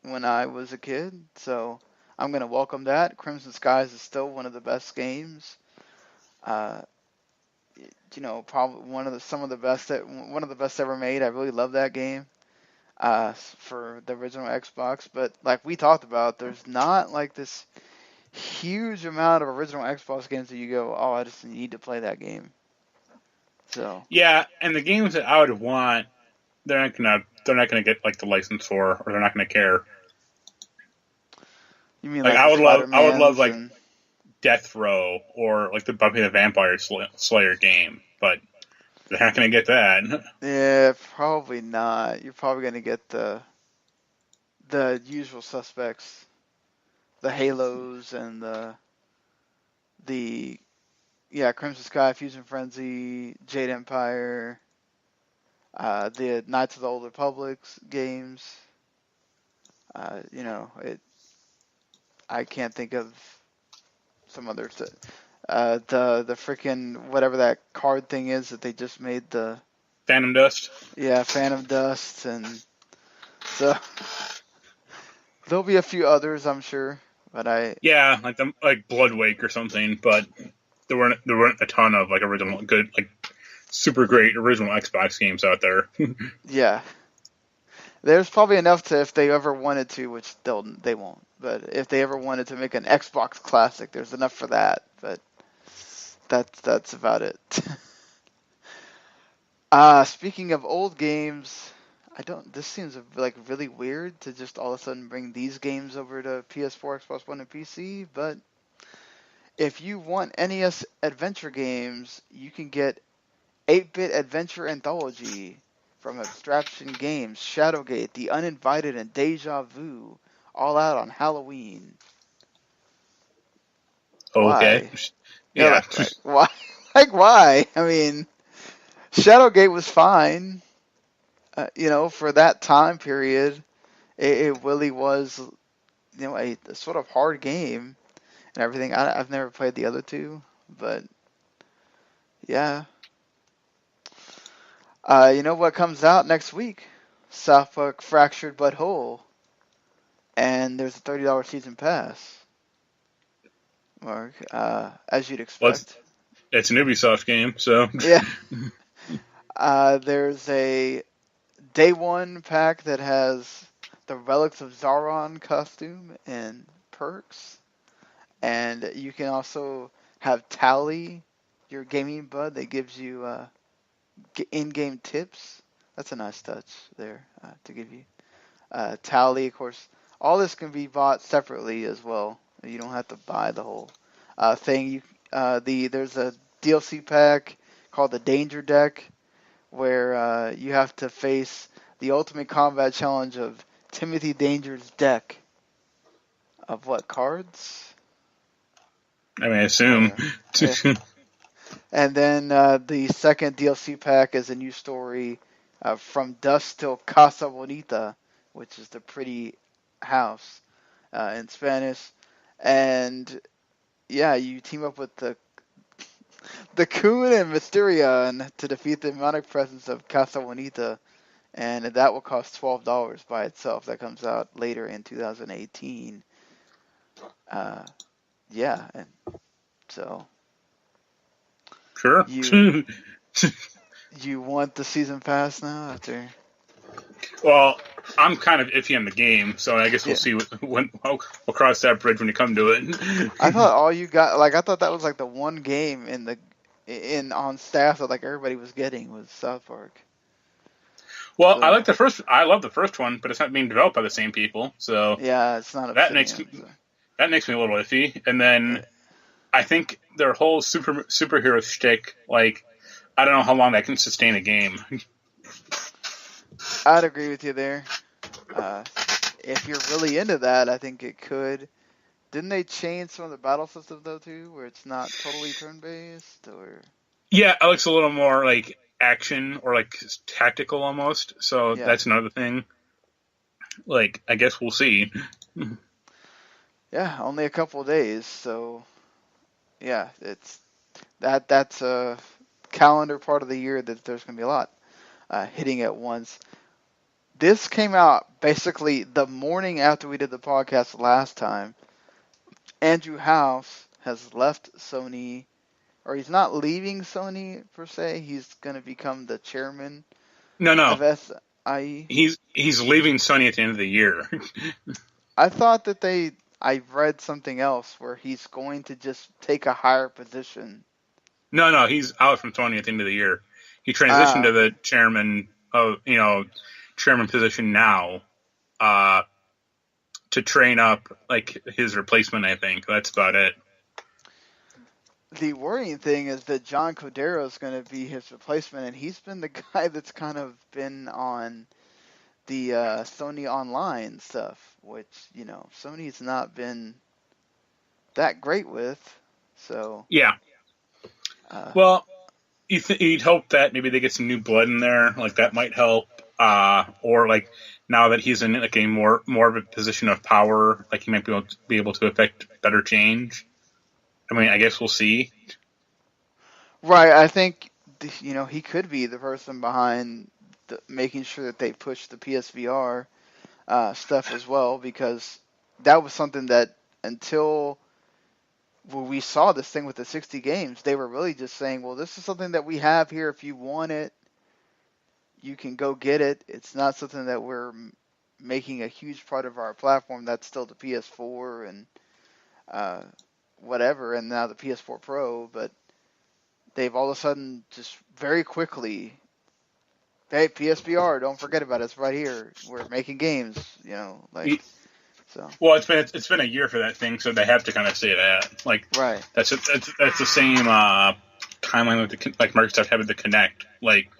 when I was a kid, so I'm going to welcome that. Crimson Skies is still one of the best games. Probably one of the best ever made. I really love that game. For the original Xbox, but like we talked about, there's not like this huge amount of original Xbox games that you go, oh, I just need to play that game. So yeah, and the games that I would want, they're not gonna get like the license for, or they're not gonna care. You mean like I would love like Death Row or like the Buffy the Vampire Slayer game, but they're not gonna get that. Yeah, probably not. You're probably gonna get the usual suspects, the Halos and the Crimson Sky, Fusion Frenzy, Jade Empire, the Knights of the Old Republic's games. I can't think of some others. The freaking whatever that card thing is that they just made, the Phantom Dust. Yeah, Phantom Dust, and so there'll be a few others, I'm sure. But like Bloodwake or something, but there weren't a ton of like original good like super great original Xbox games out there. Yeah, there's probably enough to, if they ever wanted to, which they won't. But if they ever wanted to make an Xbox classic, there's enough for that. But that's about it. Speaking of old games, this seems like really weird to just all of a sudden bring these games over to PS4, Xbox One, and PC. But if you want NES adventure games, you can get 8-Bit Adventure Anthology from Abstraction Games, Shadowgate, The Uninvited, and Deja Vu, all out on Halloween. Okay. Why? Yeah. Why? Why? I mean, Shadowgate was fine. For that time period, it really was, a sort of hard game and everything. I've never played the other two, but yeah. You know what comes out next week? South Park Fractured But Whole. And there's a $30 season pass. Mark, as you'd expect. It's an Ubisoft game, so. Yeah. There's a Day 1 pack that has the Relics of Zaron costume and perks. And you can also have Tally, your gaming bud, that gives you in-game tips. That's a nice touch there to give you. Tally, of course. All this can be bought separately as well. You don't have to buy the whole thing. There's a DLC pack called the Danger Deck, where you have to face the Ultimate Combat Challenge of Timothy Danger's deck of what cards? I mean, I assume. Yeah. And then the second DLC pack is a new story from Dusk Till Casa Bonita, which is the pretty house in Spanish. And yeah, you team up with the Coon and Mysterion to defeat the demonic presence of Casa Bonita, and that will cost $12 by itself. That comes out later in 2018. Yeah, and so Sure. you you want the season pass now after? Well, I'm kind of iffy on the game, so I guess we'll Yeah. see when we'll cross that bridge when you come to it. I thought all you got, like I thought that was like the one game in on staff that like everybody was getting was South Park. Well, So I love the first one, but it's not being developed by the same people, so yeah, it's not that makes Obsidian. So. that makes me a little iffy. And then I think their whole superhero shtick, like, I don't know how long that can sustain a game. I'd agree with you there. If you're really into that, I think it could. Didn't they change some of the battle systems though too, where it's not totally turn-based, or? Yeah, it looks a little more like action or like tactical almost. So Yeah. that's another thing. Like, I guess we'll see. Yeah, only a couple of days, so yeah, that's a calendar part of the year that there's gonna be a lot hitting at once. This came out basically the morning after we did the podcast last time. Andrew House has left Sony, or he's not leaving Sony per se. He's going to become the chairman No. of SIE. He's leaving Sony at the end of the year. I thought that I read something else where he's going to just take a higher position. No, he's out from Sony at the end of the year. He transitioned to the chairman position now, to train up like his replacement. I think that's about it. The worrying thing is that John Cordero is going to be his replacement, and he's been the guy that's kind of been on the Sony Online stuff, which, Sony's not been that great with. So Yeah. Well, you'd hope that maybe they get some new blood in there, like that might help. Or like now that he's in like a more of a position of power, like he might be able to affect better change. I mean, I guess we'll see. right, I think he could be the person behind making sure that they push the PSVR stuff as well, because that was something that until we saw this thing with the 60 games, they were really just saying, well, this is something that we have here. If you want it, you can go get it. It's not something that we're making a huge part of our platform. That's still the PS4 and whatever, and now the PS4 Pro. But they've all of a sudden just very quickly, hey, PSVR, don't forget about it. It's right here. We're making games, so. Well, it's been a year for that thing, so they have to kind of say that. Like, right. That's the same timeline with like Microsoft having to Connect. Like,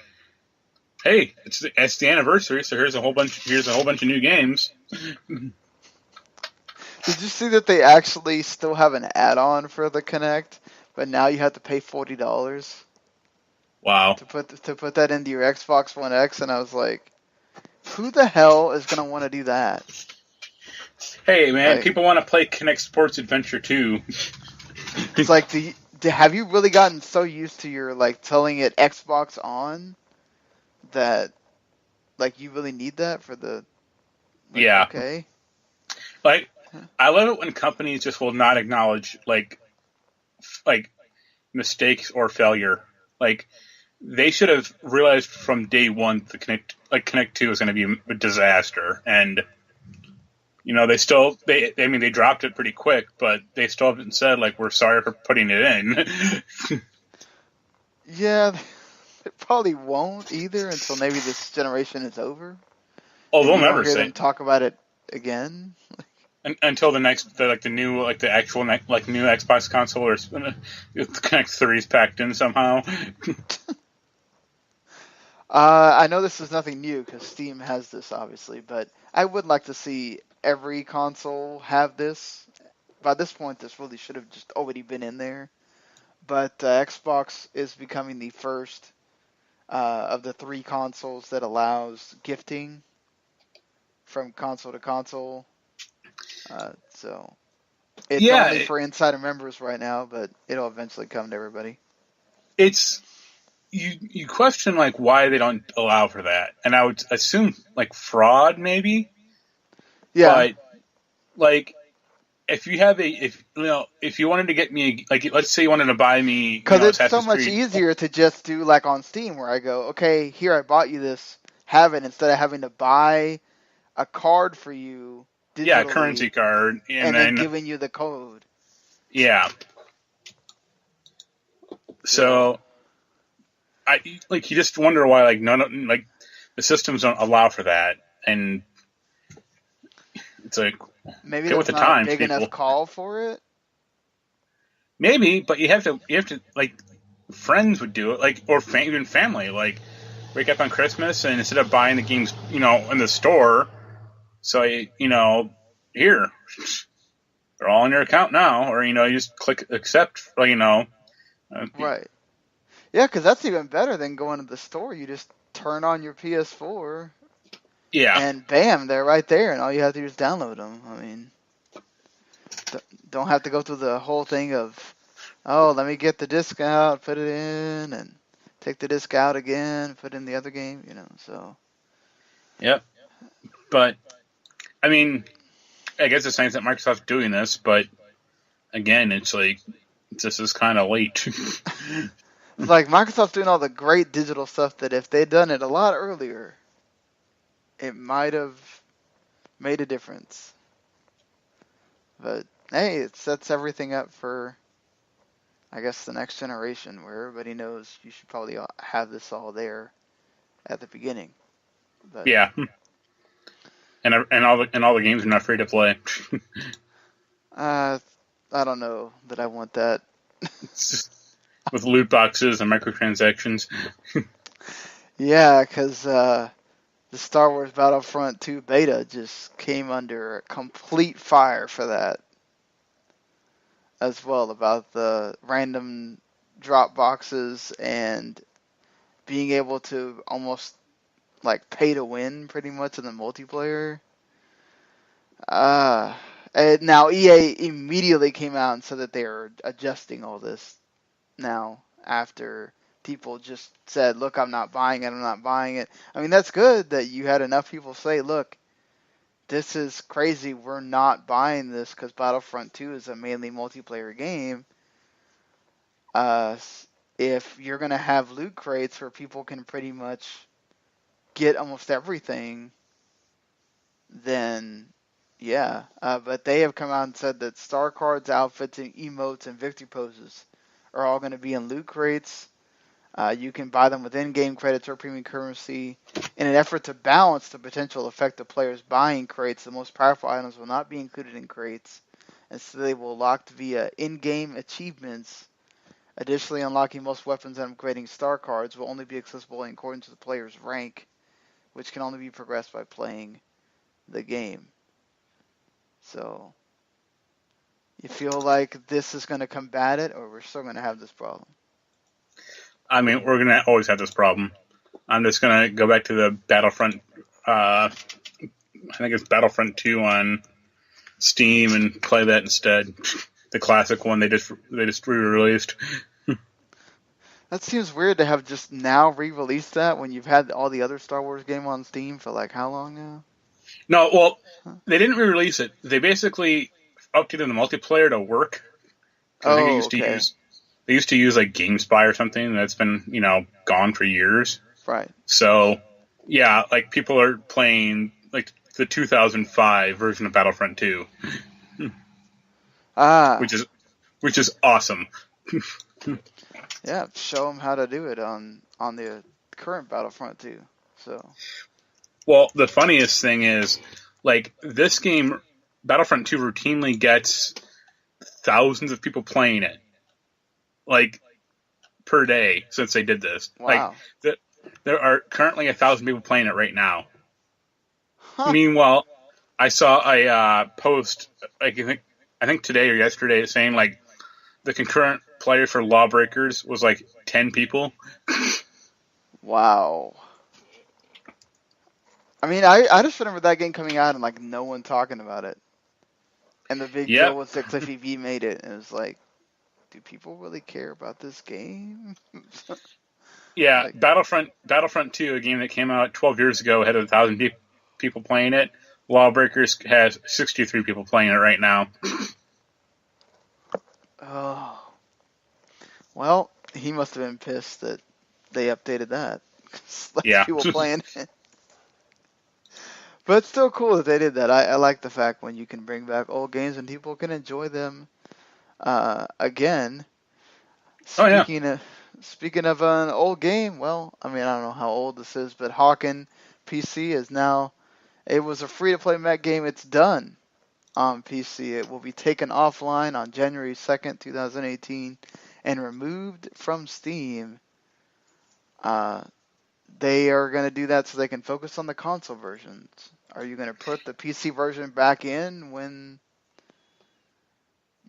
hey, it's the anniversary, so here's a whole bunch of new games. Did you see that they actually still have an add-on for the Kinect, but now you have to pay $40? Wow. To put that into your Xbox One X, and I was like, who the hell is gonna want to do that? Hey man, people want to play Kinect Sports Adventure too. It's like, have you really gotten so used to your telling it Xbox on that you really need that for the yeah. Okay. I love it when companies just will not acknowledge like mistakes or failure. Like, they should have realized from day one the Kinect 2 is going to be a disaster, and they dropped it pretty quick, but they still haven't said we're sorry for putting it in. Yeah, they probably won't either until maybe this generation is over. Oh, they'll you never don't hear say them talk about it again. Until the actual new Xbox console, or the Kinect 3 is packed in somehow. I know this is nothing new because Steam has this, obviously, but I would like to see every console have this. By this point, this really should have just already been in there. But Xbox is becoming the first of the three consoles that allows gifting from console to console. So it's Yeah, only for insider members right now, but it'll eventually come to everybody. it's you question like why they don't allow for that, and I would assume like fraud maybe. Yeah, But like if you have if you wanted to get me like let's say you wanted to buy me because it's so Assassin's much Creed. easier to just do like on Steam, where I go, okay, here I bought you this, have it, instead of having to buy a card for you Yeah, currency digitally card, and and then then giving you the code. yeah. So I like you just wonder why like none of like the systems don't allow for that, and it's like Maybe get with there's the not a times, big enough people. call for it. Maybe, but you have to like friends would do it, like or even family, like wake up on Christmas and instead of buying the games, in the store, so here they're all in your account now, or you just click accept, Right. Yeah, because that's even better than going to the store. You just turn on your PS4 yeah, and bam, they're right there, and all you have to do is download them. I mean, don't have to go through the whole thing of, oh, let me get the disc out, put it in, and take the disc out again, put in the other game, so. yep. But I mean, I guess it's nice that Microsoft's doing this, but again, it's like this is kind of late. It's like Microsoft's doing all the great digital stuff that if they'd done it a lot earlier, it might have made a difference. But hey, it sets everything up for, I guess, the next generation where everybody knows you should probably have this all there at the beginning. But Yeah, and all the games are not free to play. I don't know that I want that. With loot boxes and microtransactions. Yeah, because the Star Wars Battlefront 2 beta just came under complete fire for that as well, about the random drop boxes and being able to almost like pay to win pretty much in the multiplayer. And now EA immediately came out and said that they are adjusting all this now after people just said, look, I'm not buying it. I mean, that's good that you had enough people say, look, this is crazy. We're not buying this because Battlefront 2 is a mainly multiplayer game. If you're going to have loot crates where people can pretty much get almost everything, then yeah. But they have come out and said that star cards, outfits, and emotes and victory poses are all going to be in loot crates. You can buy them with in-game credits or premium currency. In an effort to balance the potential effect of players buying crates, the most powerful items will not be included in crates, and so they will locked via in-game achievements. Additionally, unlocking most weapons and upgrading star cards will only be accessible in accordance with the player's rank, which can only be progressed by playing the game. So, you feel like this is going to combat it, or we're still going to have this problem? I mean, we're gonna always have this problem. I'm just gonna go back to the Battlefront. I think it's Battlefront 2 on Steam and play that instead. The classic one they just re-released. That seems weird to have just now re-released that when you've had all the other Star Wars game on Steam for like how long now? No, well, they didn't re-release it. They basically updated the multiplayer to work. I think they used to use like GameSpy or something that's been gone for years. Right. So yeah, like people are playing like the 2005 version of Battlefront 2, which is awesome. Yeah, show them how to do it on the current Battlefront 2. So. Well, the funniest thing is, like, this game, Battlefront 2 routinely gets thousands of people playing it, like, per day since they did this. Wow. Like, there are currently 1,000 people playing it right now. Huh. Meanwhile, I saw a post, like, I think today or yesterday, saying, like, the concurrent players for Lawbreakers was, like, 10 people. Wow. I mean, I just remember that game coming out and like no one talking about it. And the big deal Yep. was that Cliffy B made it, and it was like, do people really care about this game? Yeah, Like, Battlefront 2, a game that came out 12 years ago, had 1,000 people playing it. Lawbreakers has 63 people playing it right now. oh, well, he must have been pissed that they updated that. 'Cause less Yeah. people playing it. But it's still cool that they did that. I like the fact when you can bring back old games and people can enjoy them again. Oh, yeah. Speaking of an old game, well, I mean, I don't know how old this is, but Hawken PC is now, it was a free-to-play mech game. It's done on PC. It will be taken offline on January 2nd, 2018, and removed from Steam. They are going to do that so they can focus on the console versions. Are you going to put the PC version back in when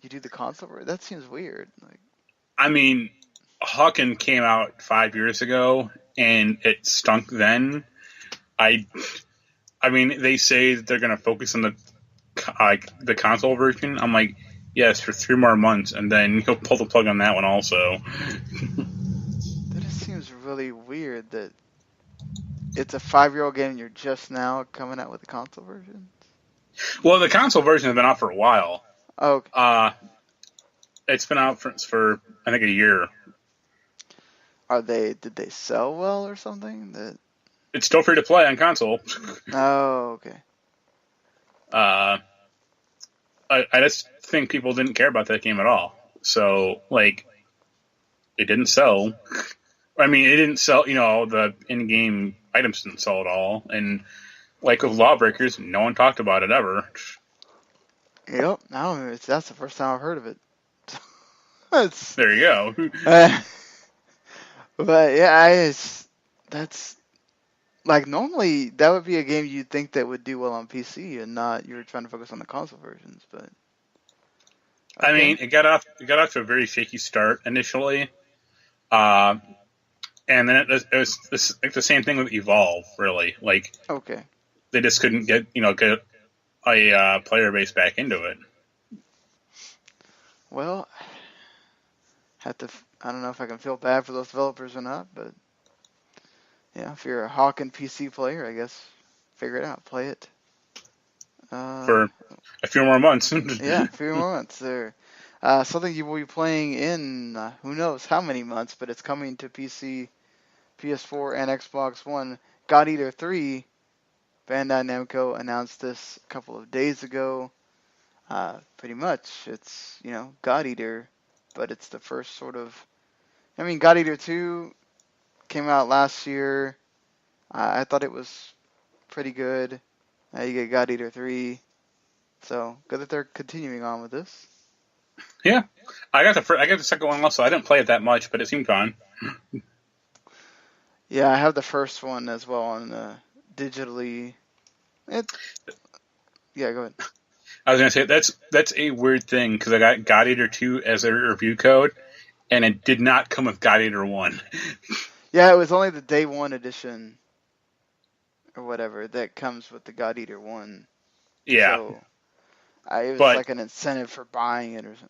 you do the console version? That seems weird. Like, I mean, Hawken came out 5 years ago, and it stunk then. I mean, they say that they're going to focus on the console version. I'm like, yes, for 3 more months, and then you'll pull the plug on that one also. that just seems really weird that it's a 5-year-old game and you're just now coming out with the console version. Well, the console version has been out for a while. Okay. It's been out for I think a year. Did they sell well or something? It's still free to play on console. Oh, okay. I just think people didn't care about that game at all. So, like, it didn't sell. I mean, it didn't sell, the in-game items didn't sell at all. And, like with Lawbreakers, no one talked about it ever. Yep. I don't know. That's the first time I've heard of it. There you go. But yeah, that's like normally that would be a game you'd think that would do well on PC and not you're trying to focus on the console versions. But okay. I mean, it got off to a very shaky start initially, and then it was like the same thing with Evolve. Really, like Okay. they just couldn't get a player base back into it. Well, I don't know if I can feel bad for those developers or not, but yeah, if you're a Hawken PC player, I guess figure it out, play it. For a few more months. Yeah, a few more months. There, something you will be playing in who knows how many months, but it's coming to PC, PS4, and Xbox One. God Eater 3, Bandai Namco announced this a couple of days ago. Pretty much, it's God Eater, but it's the first sort of. I mean, God Eater 2 came out last year. I thought it was pretty good. You get God Eater 3. So, good that they're continuing on with this. Yeah. I got the second one also. I didn't play it that much, but it seemed fun. Yeah, I have the first one as well on digitally. Yeah, go ahead. I was going to say, that's a weird thing, because I got God Eater 2 as a review code, and it did not come with God Eater 1. Yeah, it was only the day one edition or whatever that comes with the God Eater 1. Yeah. So, it was like an incentive for buying it or something.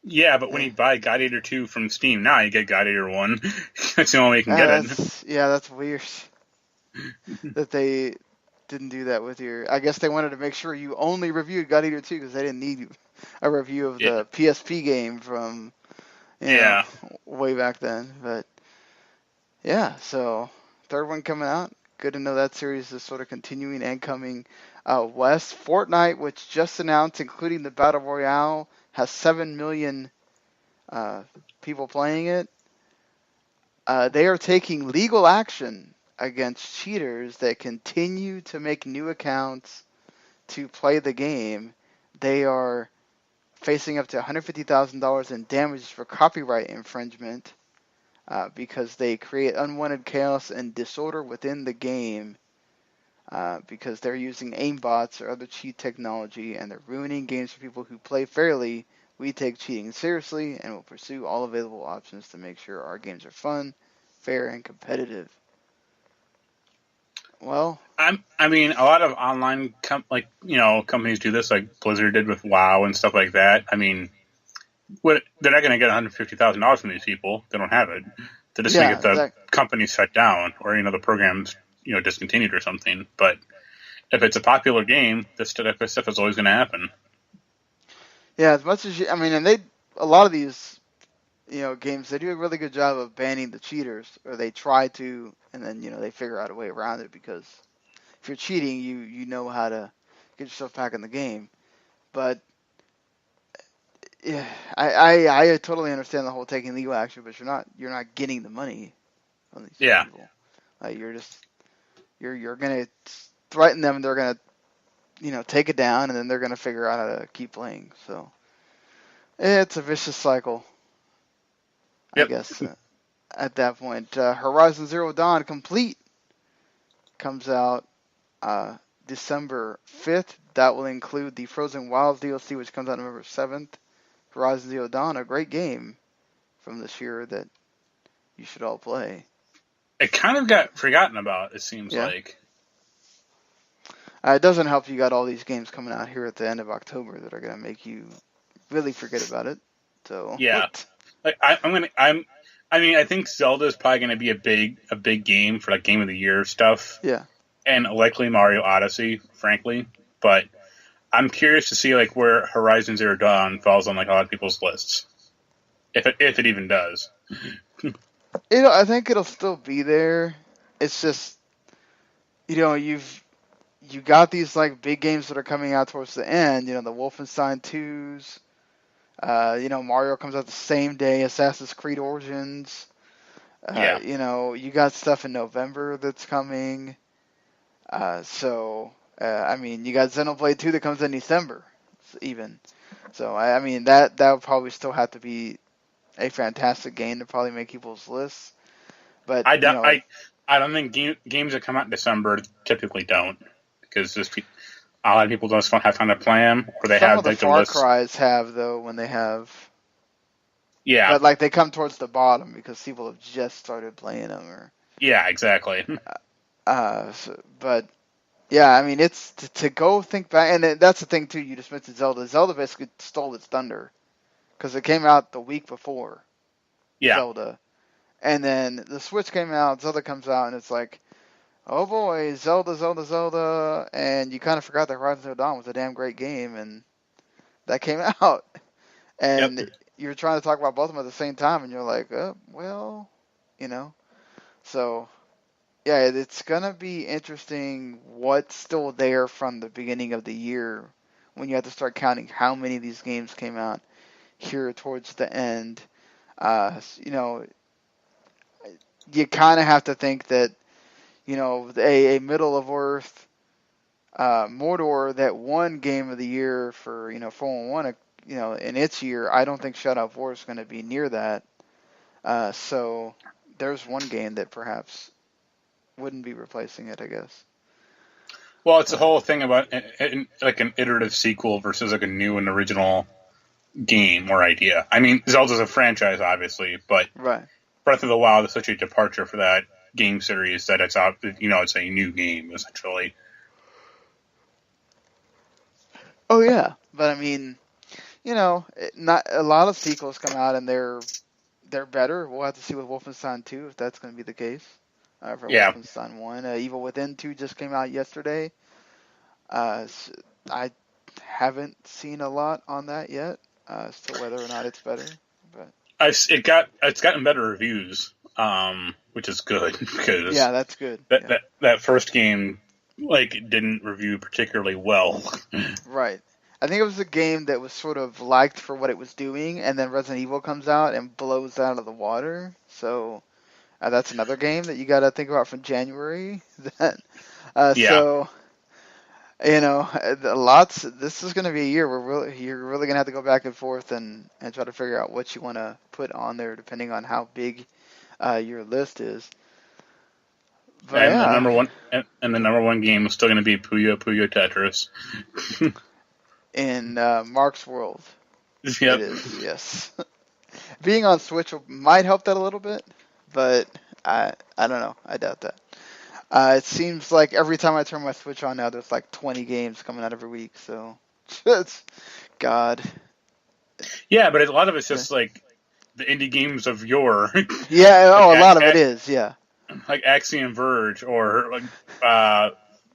Yeah, but when you buy God Eater 2 from Steam now, you get God Eater 1. That's the only way you can get it. Yeah, that's weird that they didn't do that with your. I guess they wanted to make sure you only reviewed God Eater 2 because they didn't need a review of the PSP game from way back then. But yeah, so third one coming out. Good to know that series is sort of continuing and coming west. Fortnite, which just announced, including the Battle Royale, has 7 million people playing it. They are taking legal action against cheaters that continue to make new accounts to play the game. They are facing up to $150,000 in damages for copyright infringement because they create unwanted chaos and disorder within the game because they're using aimbots or other cheat technology and they're ruining games for people who play fairly. We take cheating seriously and will pursue all available options to make sure our games are fun, fair, and competitive. Well, I mean, a lot of online companies do this, like Blizzard did with WoW and stuff like that. I mean, they're not going to get $150,000 from these people. They don't have it. They're just going to yeah, get the exactly. company shut down, or the program's discontinued or something. But if it's a popular game, this type of stuff is always going to happen. Yeah, as much as I mean, and a lot of these games, they do a really good job of banning the cheaters, or they try to, and then they figure out a way around it, because if you're cheating, you know how to get yourself back in the game. But yeah, I totally understand the whole taking legal action, but you're not getting the money from these Yeah. people. You're gonna threaten them, and they're gonna take it down, and then they're gonna figure out how to keep playing. So it's a vicious cycle, I Yep. guess. At that point, Horizon Zero Dawn Complete comes out December 5th. That will include the Frozen Wilds DLC, which comes out November 7th. Horizon Zero Dawn, a great game from this year that you should all play. It kind of got forgotten about, it seems Yeah. like. It doesn't help you got all these games coming out here at the end of October that are going to make you really forget about it. So Yeah. I think Zelda is probably going to be a big game for like Game of the Year stuff. Yeah. And likely Mario Odyssey, frankly. But I'm curious to see like where Horizon Zero Dawn falls on like a lot of people's lists, if it even does. I think it'll still be there. It's just you got these like big games that are coming out towards the end. The Wolfenstein 2s. Mario comes out the same day. Assassin's Creed Origins. Yeah. You got stuff in November that's coming. I mean, you got Xenoblade 2 that comes in December, even. So, I mean, that would probably still have to be a fantastic game to probably make people's lists. But, I don't think games that come out in December typically don't, because a lot of people don't have time to play them, or they some have of the like the Far list. Cries have, though, when they have. Yeah. But, like, they come towards the bottom because people have just started playing them. Yeah, exactly. But. Yeah, I mean, it's to go think back, and that's the thing too. You just mentioned Zelda. Zelda basically stole its thunder because it came out the week before Zelda, and then the Switch came out. Zelda comes out, and it's like, oh boy, Zelda, Zelda, Zelda, and you kind of forgot that Horizon Zero Dawn was a damn great game, and that came out, and you're trying to talk about both of them at the same time, and you're like, well, so. Yeah, it's going to be interesting what's still there from the beginning of the year when you have to start counting how many of these games came out here towards the end. You kind of have to think that, a Middle of Earth Mordor that won Game of the Year for, 4-1, in its year, I don't think Shadow of War is going to be near that. So there's one game that perhaps wouldn't be replacing it, I guess. Well, it's the whole thing about like an iterative sequel versus like a new and original game or idea. I mean, Zelda's a franchise, obviously, but right. Breath of the Wild is such a departure for that game series that it's a new game essentially. Oh yeah, but I mean, not a lot of sequels come out and they're better. We'll have to see with Wolfenstein 2 if that's going to be the case. For Wolfenstein 1. Evil Within 2 just came out yesterday. I haven't seen a lot on that yet as to whether or not it's better. But it's gotten better reviews, which is good because yeah, that's good. That first game didn't review particularly well. Right. I think it was a game that was sort of liked for what it was doing, and then Resident Evil comes out and blows it out of the water. So. That's another game that you got to think about from January. So, lots. This is going to be a year where you're really going to have to go back and forth and try to figure out what you want to put on there, depending on how big your list is. But, and the number one game is still going to be Puyo Puyo Tetris. In Mark's world, Yep. It is, yes. Being on Switch might help that a little bit. But I don't know. I doubt that. It seems like every time I turn my Switch on now, there's like 20 games coming out every week. So, it's God. Yeah, but a lot of it's just like the indie games of yore, Yeah. like Oh, a lot of it is. Yeah. like Axiom Verge or like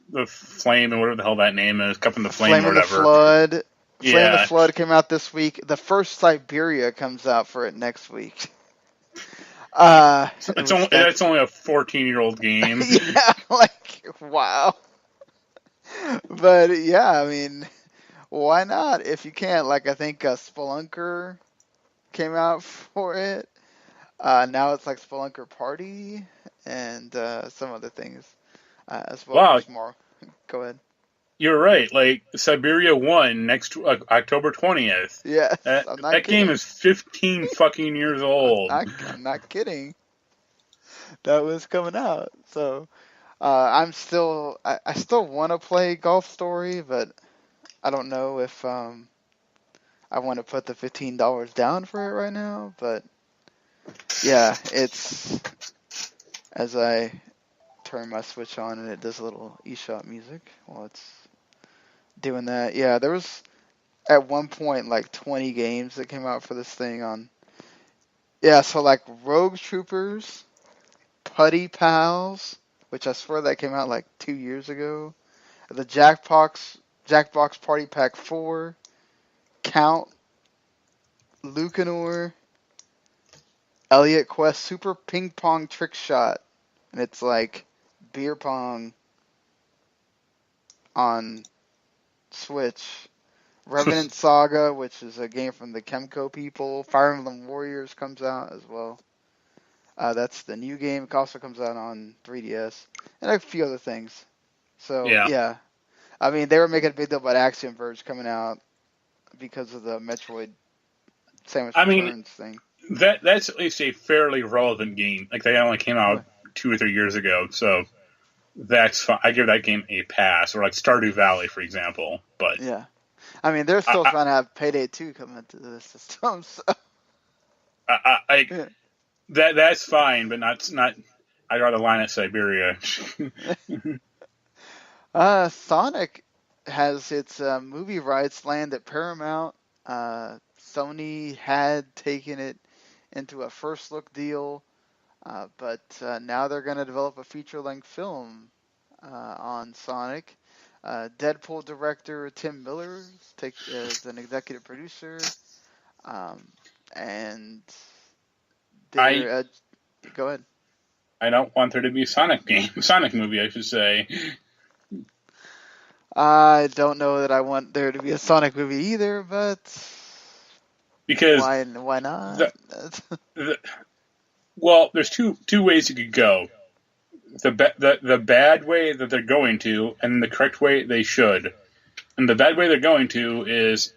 the Flame and whatever the hell that name is, Cup in the Flame Flame or in the whatever. Flood. Flame in the Yeah, Flood came out this week. The first Siberia comes out for it next week. Which that's only a 14-year-old game. yeah, like wow. But yeah, I mean, why not? If you can't, like, I think Spelunker came out for it. Now it's like Spelunker Party and some other things as well. Wow, There's more. Go ahead. you're right. Like Siberia 1 next October 20th. Yes, That I'm not that game kidding. is 15 fucking years old. I'm not kidding. That was coming out. So I still want to play Golf Story, but I don't know if I want to put the $15 down for it right now. But yeah, it's as I turn my Switch on and it does a little eShop music while it's doing that. Yeah, there was at one point like 20 games that came out for this thing on. Yeah, so like Rogue Troopers, Putty Pals, which I swear that came out like 2 years ago. The Jackbox Party Pack 4, Count, Lucanor, Elliot Quest Super Ping Pong Trick Shot, and it's like beer pong on Switch. Revenant Saga, which is a game from the Kemco people. Fire Emblem Warriors comes out as well. That's the new game. It also comes out on 3DS and a few other things. So Yeah. yeah, I mean they were making a big deal about Axiom Verge coming out because of the Metroid Samus I mean, Returns thing. that's at least a fairly relevant game. Like they only came out 2 or 3 years ago, so that's fine. I give that game a pass. Or like Stardew Valley, for example. But Yeah, I mean they're still trying to have Payday 2 come into the system. So. I that's fine, but not. I draw the line at Siberia. Sonic has its movie rights land at Paramount. Sony had taken it into a first look deal, but now they're going to develop a feature length film on Sonic. Deadpool director Tim Miller is an executive producer, and I they're go ahead. I don't want there to be a Sonic movie, I should say. I don't know that I want there to be a Sonic movie either, but Because why not? well, there's two ways you could go. The bad way that they're going to, and the correct way they should. And the bad way they're going to is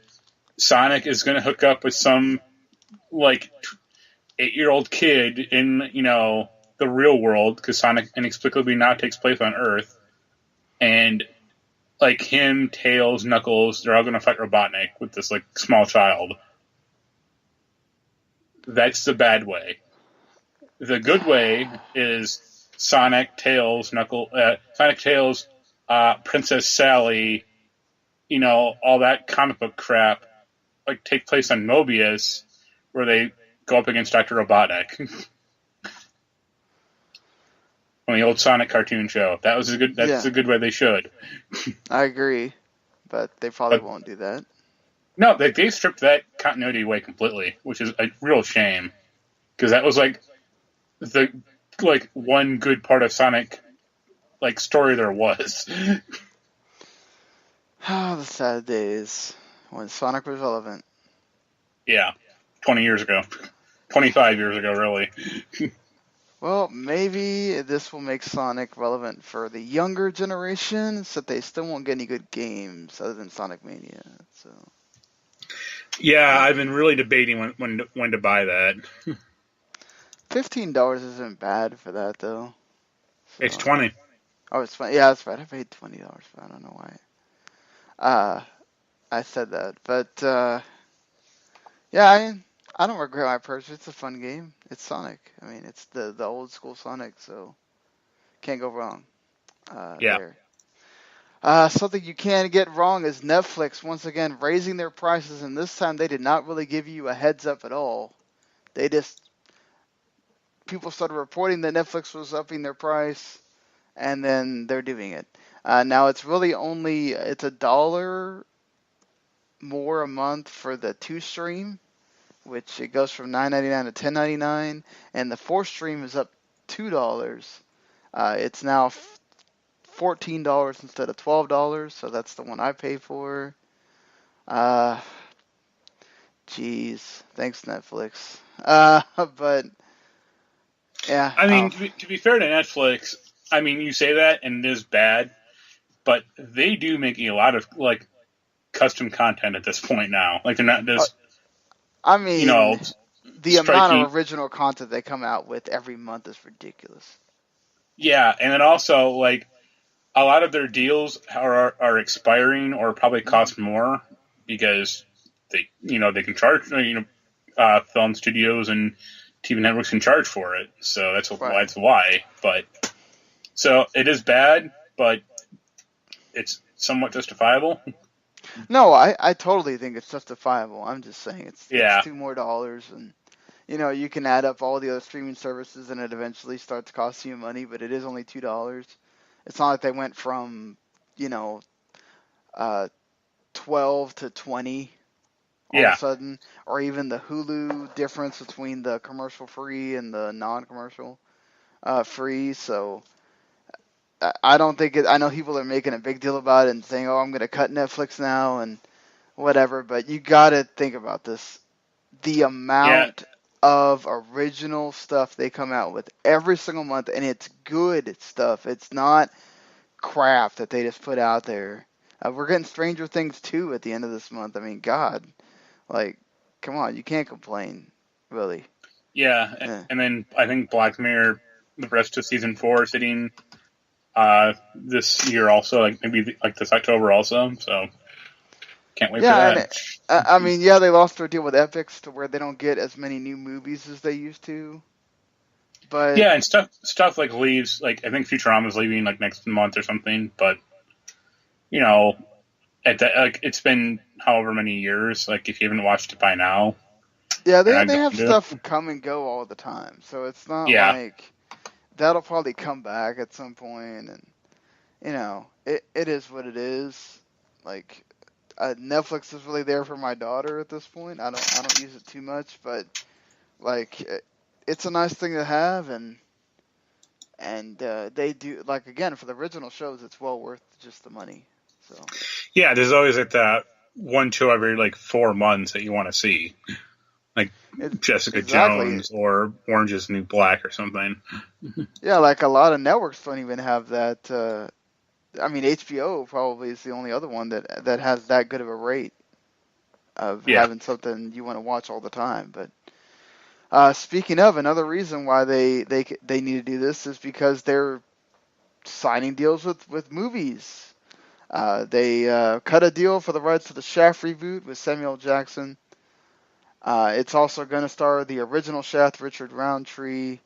Sonic is going to hook up with some like 8-year-old kid in the real world, because Sonic inexplicably now takes place on Earth, and like him, Tails, Knuckles, they're all going to fight Robotnik with this like small child. That's the bad way. The good way is Sonic, Tails, Princess Sally, all that comic book crap, like take place on Mobius, where they go up against Dr. Robotnik. On the old Sonic cartoon show. That's a good way they should. I agree, but they probably won't do that. No, they stripped that continuity away completely, which is a real shame. Because that was like the one good part of Sonic story there was. Oh, the sad days when Sonic was relevant. Yeah, 20 years ago. 25 years ago, really. Well, maybe this will make Sonic relevant for the younger generation, so they still won't get any good games other than Sonic Mania. So. Yeah, I've been really debating when to buy that. $15 isn't bad for that though. So. It's 20. Oh, it's fine. Yeah, that's right. I paid $20 for that. I don't know why. I said that, but yeah, I don't regret my purchase. It's a fun game. It's Sonic. I mean, it's the old school Sonic, so can't go wrong. Yeah. there. Something you can't get wrong is Netflix once again raising their prices, and this time they did not really give you a heads up at all. They just people started reporting that Netflix was upping their price, and then they're doing it. Now it's really only it's $1 more a month for the 2 stream, which it goes from $9.99 to $10.99, and the 4 stream is up $2. It's now $14 instead of $12, so that's the one I pay for. Jeez, thanks Netflix. But yeah, I mean, to be fair to Netflix, I mean, you say that and it is bad, but they do make a lot of like custom content at this point now. Like they're not just, I mean, the amount striking. of original content they come out with every month is ridiculous. Yeah, and then also like a lot of their deals are expiring or probably cost more because they can charge film studios and TV networks can charge for it. So that's why. But so it is bad, but it's somewhat justifiable. No, I totally think it's justifiable. I'm just saying it's $2 more, and you can add up all the other streaming services and it eventually starts costing you money, but it is only $2. It's not like they went from 12 to 20 all of a sudden, or even the Hulu difference between the commercial free and the non-commercial free. So I don't think I know people are making a big deal about it and saying, "Oh, I'm going to cut Netflix now," and whatever. But you got to think about this: the amount of original stuff they come out with every single month, and it's good stuff. It's not crap that they just put out there. We're getting Stranger Things 2 at the end of this month. I mean, God, like, come on, you can't complain, really. Yeah. And then I think Black Mirror, the rest of season 4 is hitting this year also, like maybe like this October also. So can't wait for that. I mean, they lost their deal with Epix to where they don't get as many new movies as they used to. But yeah, and stuff like leaves. Like I think Futurama's leaving like next month or something. But it's been however many years. Like if you haven't watched it by now, yeah, they have stuff come and go all the time. So it's not like that'll probably come back at some point, and it is what it is. Like Netflix is really there for my daughter at this point. I don't use it too much, but like it's a nice thing to have, and they do, like, again, for the original shows, it's well worth just the money. So yeah, there's always like that one show every like 4 months that you want to see, like Jessica Jones or Orange Is the New Black or something. Yeah, like a lot of networks don't even have that. I mean, HBO probably is the only other one that has that good of a rate of having something you want to watch all the time. But speaking of, another reason why they need to do this is because they're signing deals with movies. They cut a deal for the rights to the Shaft reboot with Samuel Jackson. It's also going to star the original Shaft, Richard Roundtree,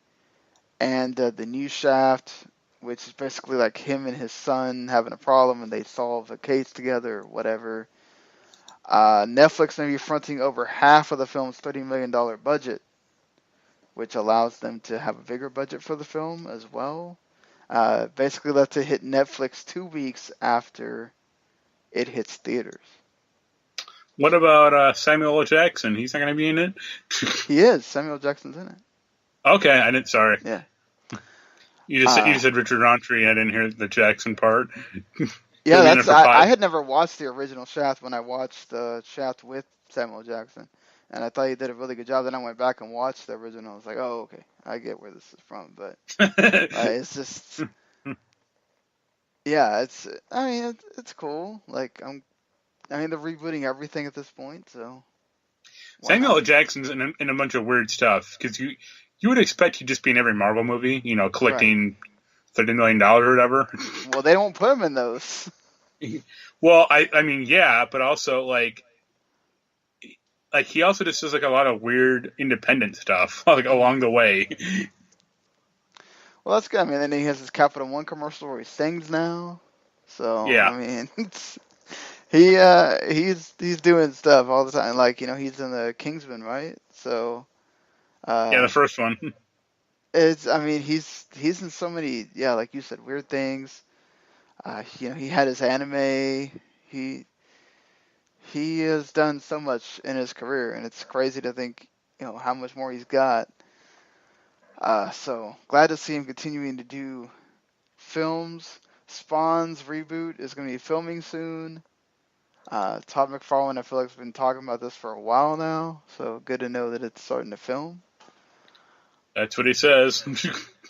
and the new Shaft, which is basically like him and his son having a problem and they solve a case together or whatever. Netflix may be fronting over half of the film's $30 million budget, which allows them to have a bigger budget for the film as well. Basically lets it hit Netflix 2 weeks after it hits theaters. What about Samuel L. Jackson? He's not going to be in it? He is. Samuel Jackson's in it. Okay, I didn't. Sorry. Yeah. You just said Richard Roundtree. I didn't hear the Jackson part. Yeah, I had never watched the original Shaft when I watched the Shaft with Samuel Jackson, and I thought he did a really good job. Then I went back and watched the original. I was like, oh, okay, I get where this is from. But it's just, yeah, it's cool. Like they're rebooting everything at this point, so. Samuel L. Jackson's in a bunch of weird stuff because you would expect he'd just be in every Marvel movie, collecting $30 million or whatever. Well, they don't put him in those. Well, I mean, yeah, but also like he also just does like a lot of weird independent stuff like along the way. Well, that's good. I mean, then he has his Capital One commercial where he sings now. So Yeah. I mean, he's doing stuff all the time. Like he's in the Kingsman, right? So Yeah, the uh, first one. it's I mean he's in so many like you said weird things. He had his anime. He he has done so much in his career, and it's crazy to think how much more he's got. So glad to see him continuing to do films. Spawn's reboot is going to be filming soon. Todd McFarlane, I feel like, has been talking about this for a while now, so good to know that it's starting to film. That's what he says.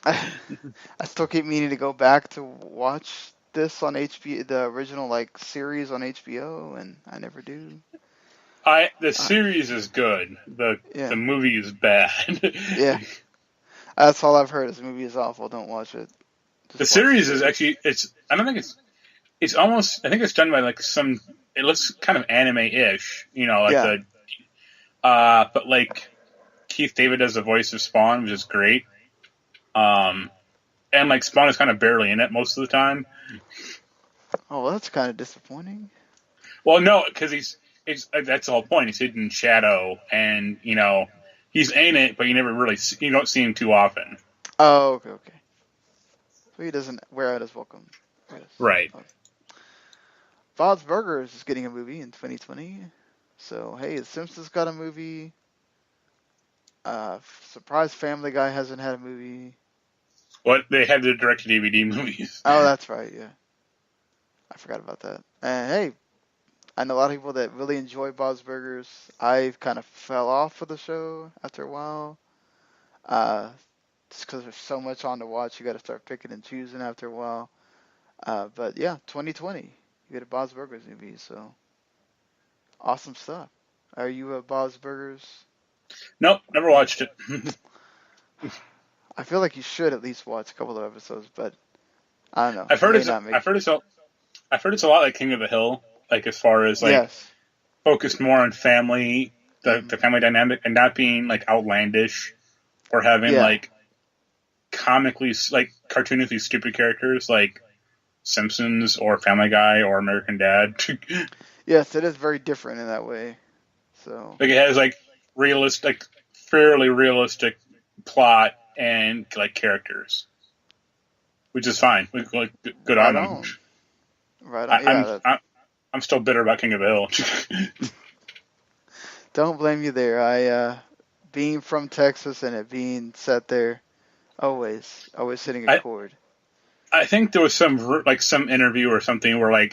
I still keep meaning to go back to watch this on HBO, the original series on HBO, and I never do. The series is good. The Yeah, movie is bad. yeah. That's all I've heard. Is the movie is awful. Don't watch it. The Just watch series is actually I don't think it's almost, I think it's done by it looks kind of anime-ish, Yeah. but Keith David does the voice of Spawn, which is great. And Spawn is kind of barely in it most of the time. Oh, well, that's kind of disappointing. Well, no, because that's the whole point. He's hidden in shadow, and he's in it, but you don't see him too often. Oh, okay. So he doesn't wear out his welcome. Right. Okay. Bob's Burgers is getting a movie in 2020. So hey, The Simpsons got a movie. Surprise Family Guy hasn't had a movie. What, they have the direct-to-DVD movies. Oh, that's right. Yeah, I forgot about that. And hey, I know a lot of people that really enjoy Bob's Burgers. I kind of fell off of the show after a while. Just because there's so much on to watch, you got to start picking and choosing after a while. But yeah, 2020, you get a Bob's Burgers movie, so awesome stuff. Are you a Bob's Burgers? Nope, never watched it. I feel like you should at least watch a couple of episodes, but I don't know. I've heard it's a lot like King of the Hill, as far as yes. focused more on family, the family dynamic, and not being outlandish or having comically cartoonishly stupid characters like Simpsons or Family Guy or American Dad. Yes, it is very different in that way. So it has realistic, fairly realistic plot and characters, which is fine. Good on them. Right on. I'm still bitter about King of the Hill. Don't blame you there. Being from Texas and it being set there, always hitting a chord. I think there was some interview or something where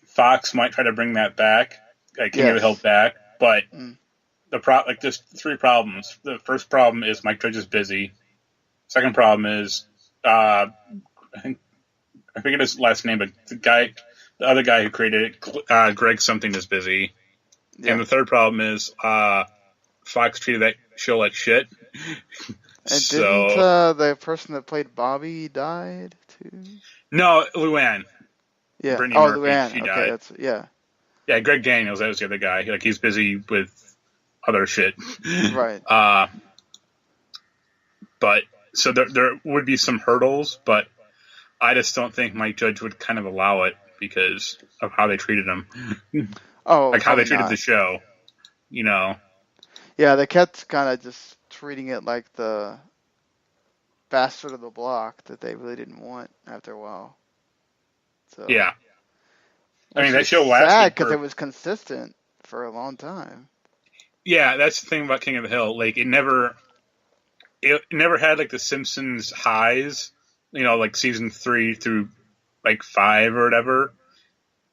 Fox might try to bring that back, King of the Hill back, but there's three problems. The first problem is Mike Judge is busy. Second problem is I forget his last name, but the other guy who created it, Greg something, is busy. Yeah. And the third problem is Fox treated that show like shit. And didn't the person that played Bobby died too? No, Luann. Yeah. Brittany Murphy, Luann. she died. Yeah. Yeah, Greg Daniels, that was the other guy. He's busy with other shit. Right. But so there would be some hurdles, but I just don't think Mike Judge would kind of allow it because of how they treated him. Oh, how they treated the show. Yeah, they kept kind of just treating it like the bastard of the block that they really didn't want after a while. So yeah, I mean that show lasted. Sad because it was consistent for a long time. Yeah, that's the thing about King of the Hill. It never had the Simpsons highs, season 3 through 5 or whatever.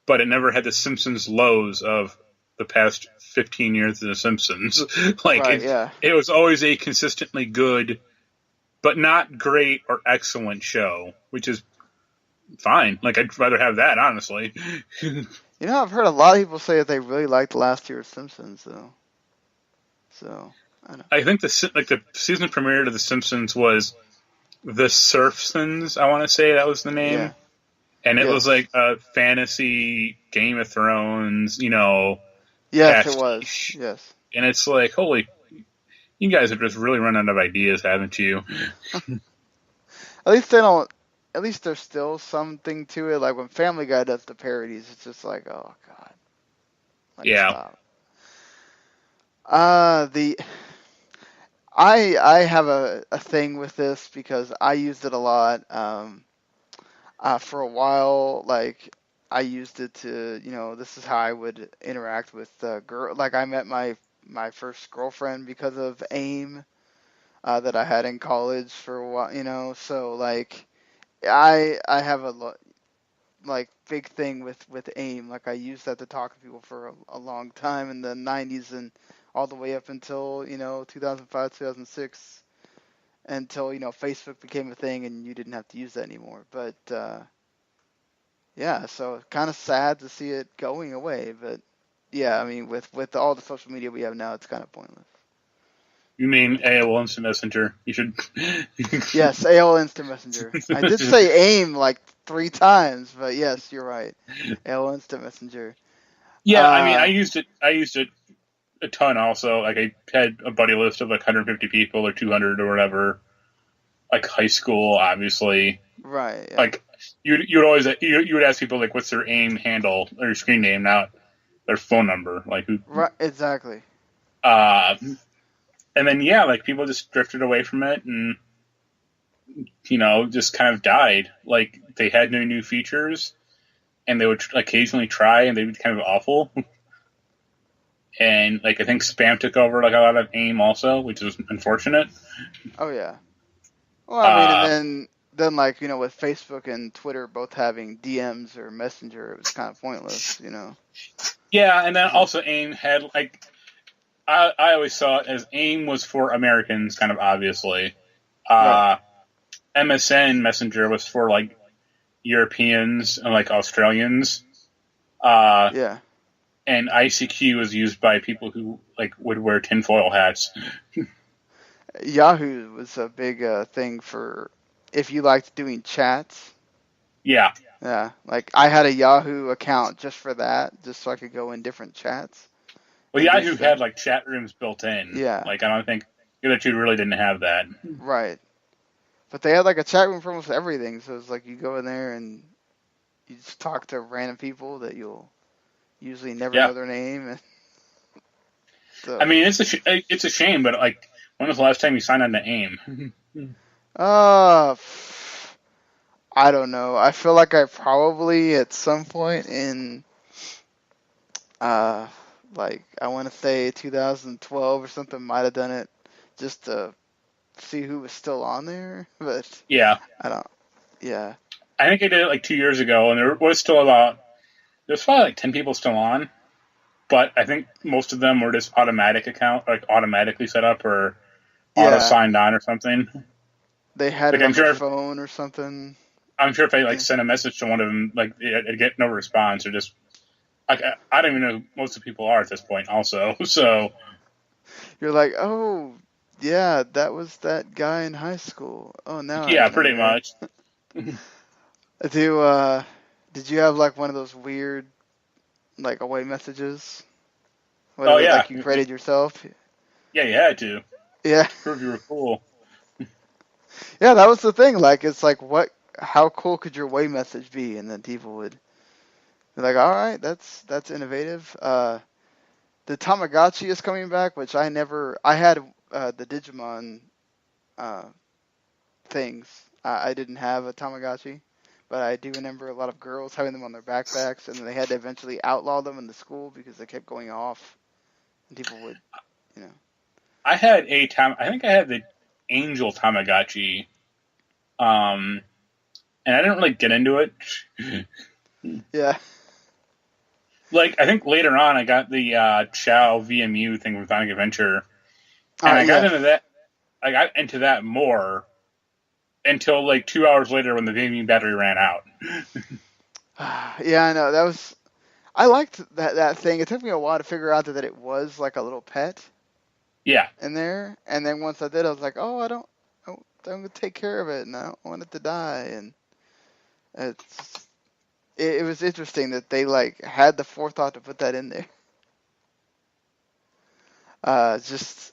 But it never had the Simpsons lows of the past 15 years of the Simpsons. It was always a consistently good, but not great or excellent show, which is fine. I'd rather have that, honestly. I've heard a lot of people say that they really liked last year's Simpsons, though. So I think the season premiere to the Simpsons was The Surfsons. I want to say that was the name. Yeah. And it was a fantasy Game of Thrones, Yes, pastiche. it was. Yes. And it's holy, you guys have just really run out of ideas, haven't you? At least they don't. At least there's still something to it. Like when Family Guy does the parodies, it's just like, oh god, like Yeah. stop. The I have a thing with this because I used it a lot. For a while, like I used it to, this is how I would interact with girl. Like I met my first girlfriend because of AIM that I had in college for a while, So like I have like big thing with AIM. Like I used that to talk to people for a long time in the 90s and all the way up until 2005, 2006, until Facebook became a thing and you didn't have to use that anymore. But yeah, so kind of sad to see it going away. But yeah, I mean with all the social media we have now, it's kind of pointless. You mean AOL Instant Messenger? You should. Yes, AOL Instant Messenger. I did say AIM like 3 times, but yes, you're right. AOL Instant Messenger. Yeah, I mean, I used it. I used it a ton. Also, like I had a buddy list of like 150 people or 200 or whatever. Like high school, obviously. Right. Yeah. Like you'd always you would ask people like, what's their AIM handle or screen name, not their phone number. Like who? Right. Exactly. And then yeah, like people just drifted away from it and just kind of died. Like they had no new features, and they would occasionally try, and they'd be kind of awful. And like I think spam took over like a lot of AIM also, which is unfortunate. Oh yeah. Well, I mean, and then like with Facebook and Twitter both having DMs or Messenger, it was kind of pointless. Yeah, and then also AIM had like I always saw it as AIM was for Americans, kind of obviously. Right. MSN Messenger was for like Europeans and like Australians. Yeah. And ICQ was used by people who like would wear tinfoil hats. Yahoo was a big thing for if you liked doing chats. Yeah. Yeah. Like I had a Yahoo account just for that, just so I could go in different chats. Well, Yahoo had like chat rooms built in. Yeah. Like I don't think the other two really didn't have that. Right. But they had like a chat room for almost everything, so it's like you go in there and you just talk to random people that you'll usually never know their name. So. I mean, it's a shame, but like, when was the last time you signed on to AIM? I don't know. I feel like I probably at some point in like I want to say 2012 or something might have done it just to see who was still on there, but yeah, I don't. Yeah, I think I did it like 2 years ago, and there was still there's probably like 10 people still on, but I think most of them were just automatically set up or auto signed on or something. They had it on their phone or something. I'm sure if I sent a message to one of them, like I'd get no response, or just I don't even know who most of the people are at this point. Also, so you're like, oh yeah, that was that guy in high school. Oh, now yeah, pretty much. Did you have like one of those weird like away messages? Yeah, like you created yourself. Yeah, you had to. Yeah, prove you were cool. Yeah, that was the thing. Like, it's like, how cool could your way message be? And then people would be like, all right, that's innovative. The Tamagotchi is coming back, which I had the Digimon things. I didn't have a Tamagotchi, but I do remember a lot of girls having them on their backpacks, and then they had to eventually outlaw them in the school because they kept going off, and people would, I had I think I had the Angel Tamagotchi, and I didn't really get into it. Yeah. Like, I think later on I got the Chow VMU thing from Sonic Adventure, and I got into that. I got into that more until like 2 hours later when the VMU battery ran out. Yeah, I know. I liked that thing. It took me a while to figure out that it was like a little pet. Yeah. In there, and then once I did, I was like, oh, I'm gonna take care of it, and I don't want it to die. And it was interesting that they like had the forethought to put that in there. Just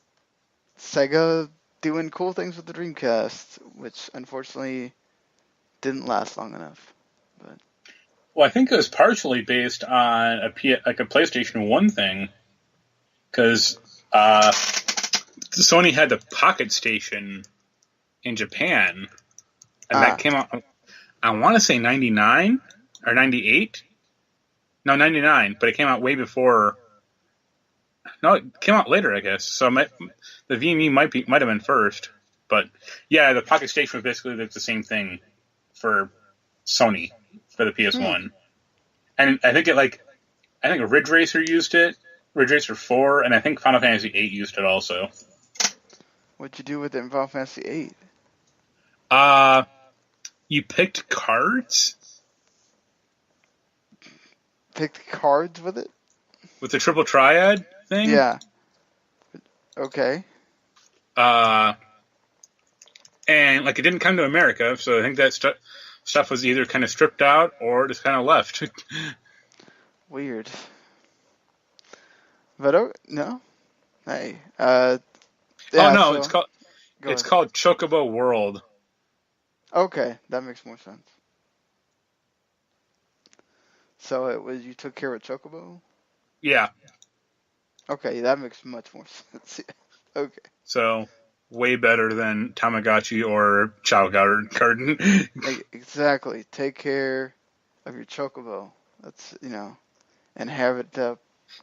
Sega doing cool things with the Dreamcast, which unfortunately didn't last long enough. But Well, I think it was partially based on a PlayStation 1 thing, because Sony had the Pocket Station in Japan, and that came out, I want to say 99 or 98. No, 99, but it came out way before. No, it came out later, I guess. So the VME might have been first, but yeah, the Pocket Station was basically the same thing for Sony for the PS1, and I think Ridge Racer used it, Ridge Racer 4, and I think Final Fantasy 8 used it also. What'd you do with it in Final Fantasy 8? You picked cards. Picked cards with it? With the triple triad thing? Yeah. Okay. And like it didn't come to America, so I think that stuff was either kind of stripped out or just kind of left. Weird. But no. Hey. Yeah, no, it's called Chocobo World. Okay, that makes more sense. So it was you took care of Chocobo? Yeah. Okay, that makes much more sense. Okay. So way better than Tamagotchi or Chow Garden. Exactly. Take care of your Chocobo. That's and have it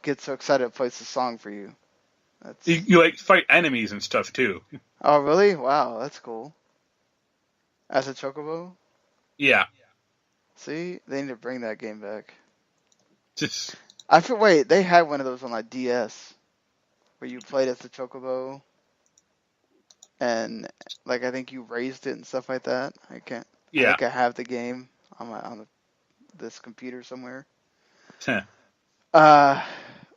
get so excited it plays the song for you. You like fight enemies and stuff too. Oh really? Wow, that's cool. As a Chocobo? Yeah. See, they need to bring that game back. Just Wait, they had one of those on like DS where you played as the Chocobo and like I think you raised it and stuff like that. I think I have the game on this computer somewhere. Huh.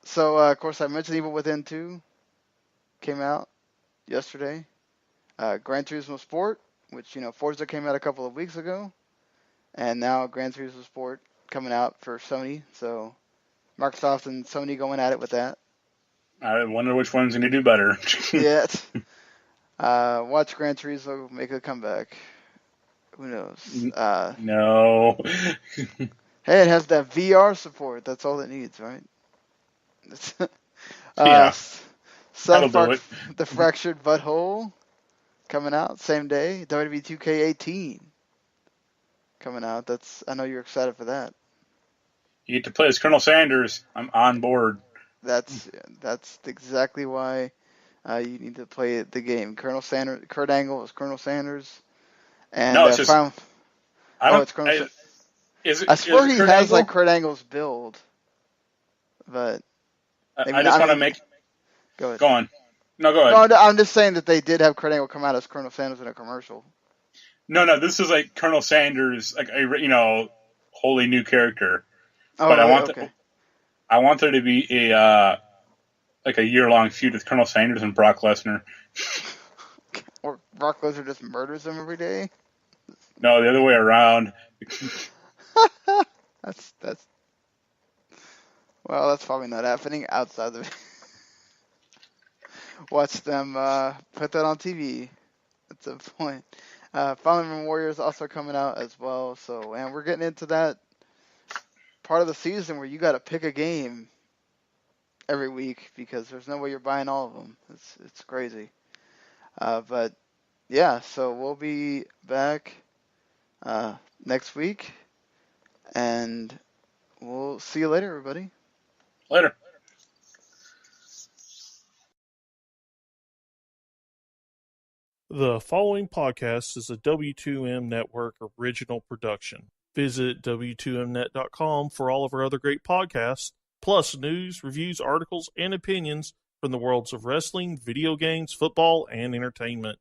So of course I mentioned Evil Within 2 came out yesterday. Gran Turismo Sport, which Forza came out a couple of weeks ago, and now Gran Turismo Sport coming out for Sony. So Microsoft and Sony going at it with that. I wonder which one's going to do better. Yeah. Watch Gran Turismo make a comeback. Who knows? No. Hey, it has that VR support. That's all it needs, right? Yeah. South Park, The Fractured Butthole, coming out same day. WWE 2K18 coming out. I know you're excited for that. You get to play as Colonel Sanders. I'm on board. That's exactly why you need to play the game. Colonel Sanders, Kurt Angle is Colonel Sanders, and no, it's just it's Colonel. I swear he has like Kurt Angle's build, but I just want to make. Go ahead. Go on. No, go ahead. No, I'm just saying that they did have Kurt Angle come out as Colonel Sanders in a commercial. No, this is like Colonel Sanders, like a wholly new character. Oh, but really? I want there to be a year-long feud with Colonel Sanders and Brock Lesnar. Or Brock Lesnar just murders him every day? No, the other way around. That's probably not happening outside of watch them put that on TV at some point. Fire Emblem Warriors also coming out as well. So, and we're getting into that part of the season where you got to pick a game every week because there's no way you're buying all of them. It's crazy. But yeah, so we'll be back next week, and we'll see you later, everybody. Later. The following podcast is a W2M Network original production. Visit W2Mnet.com for all of our other great podcasts, plus news, reviews, articles, and opinions from the worlds of wrestling, video games, football, and entertainment.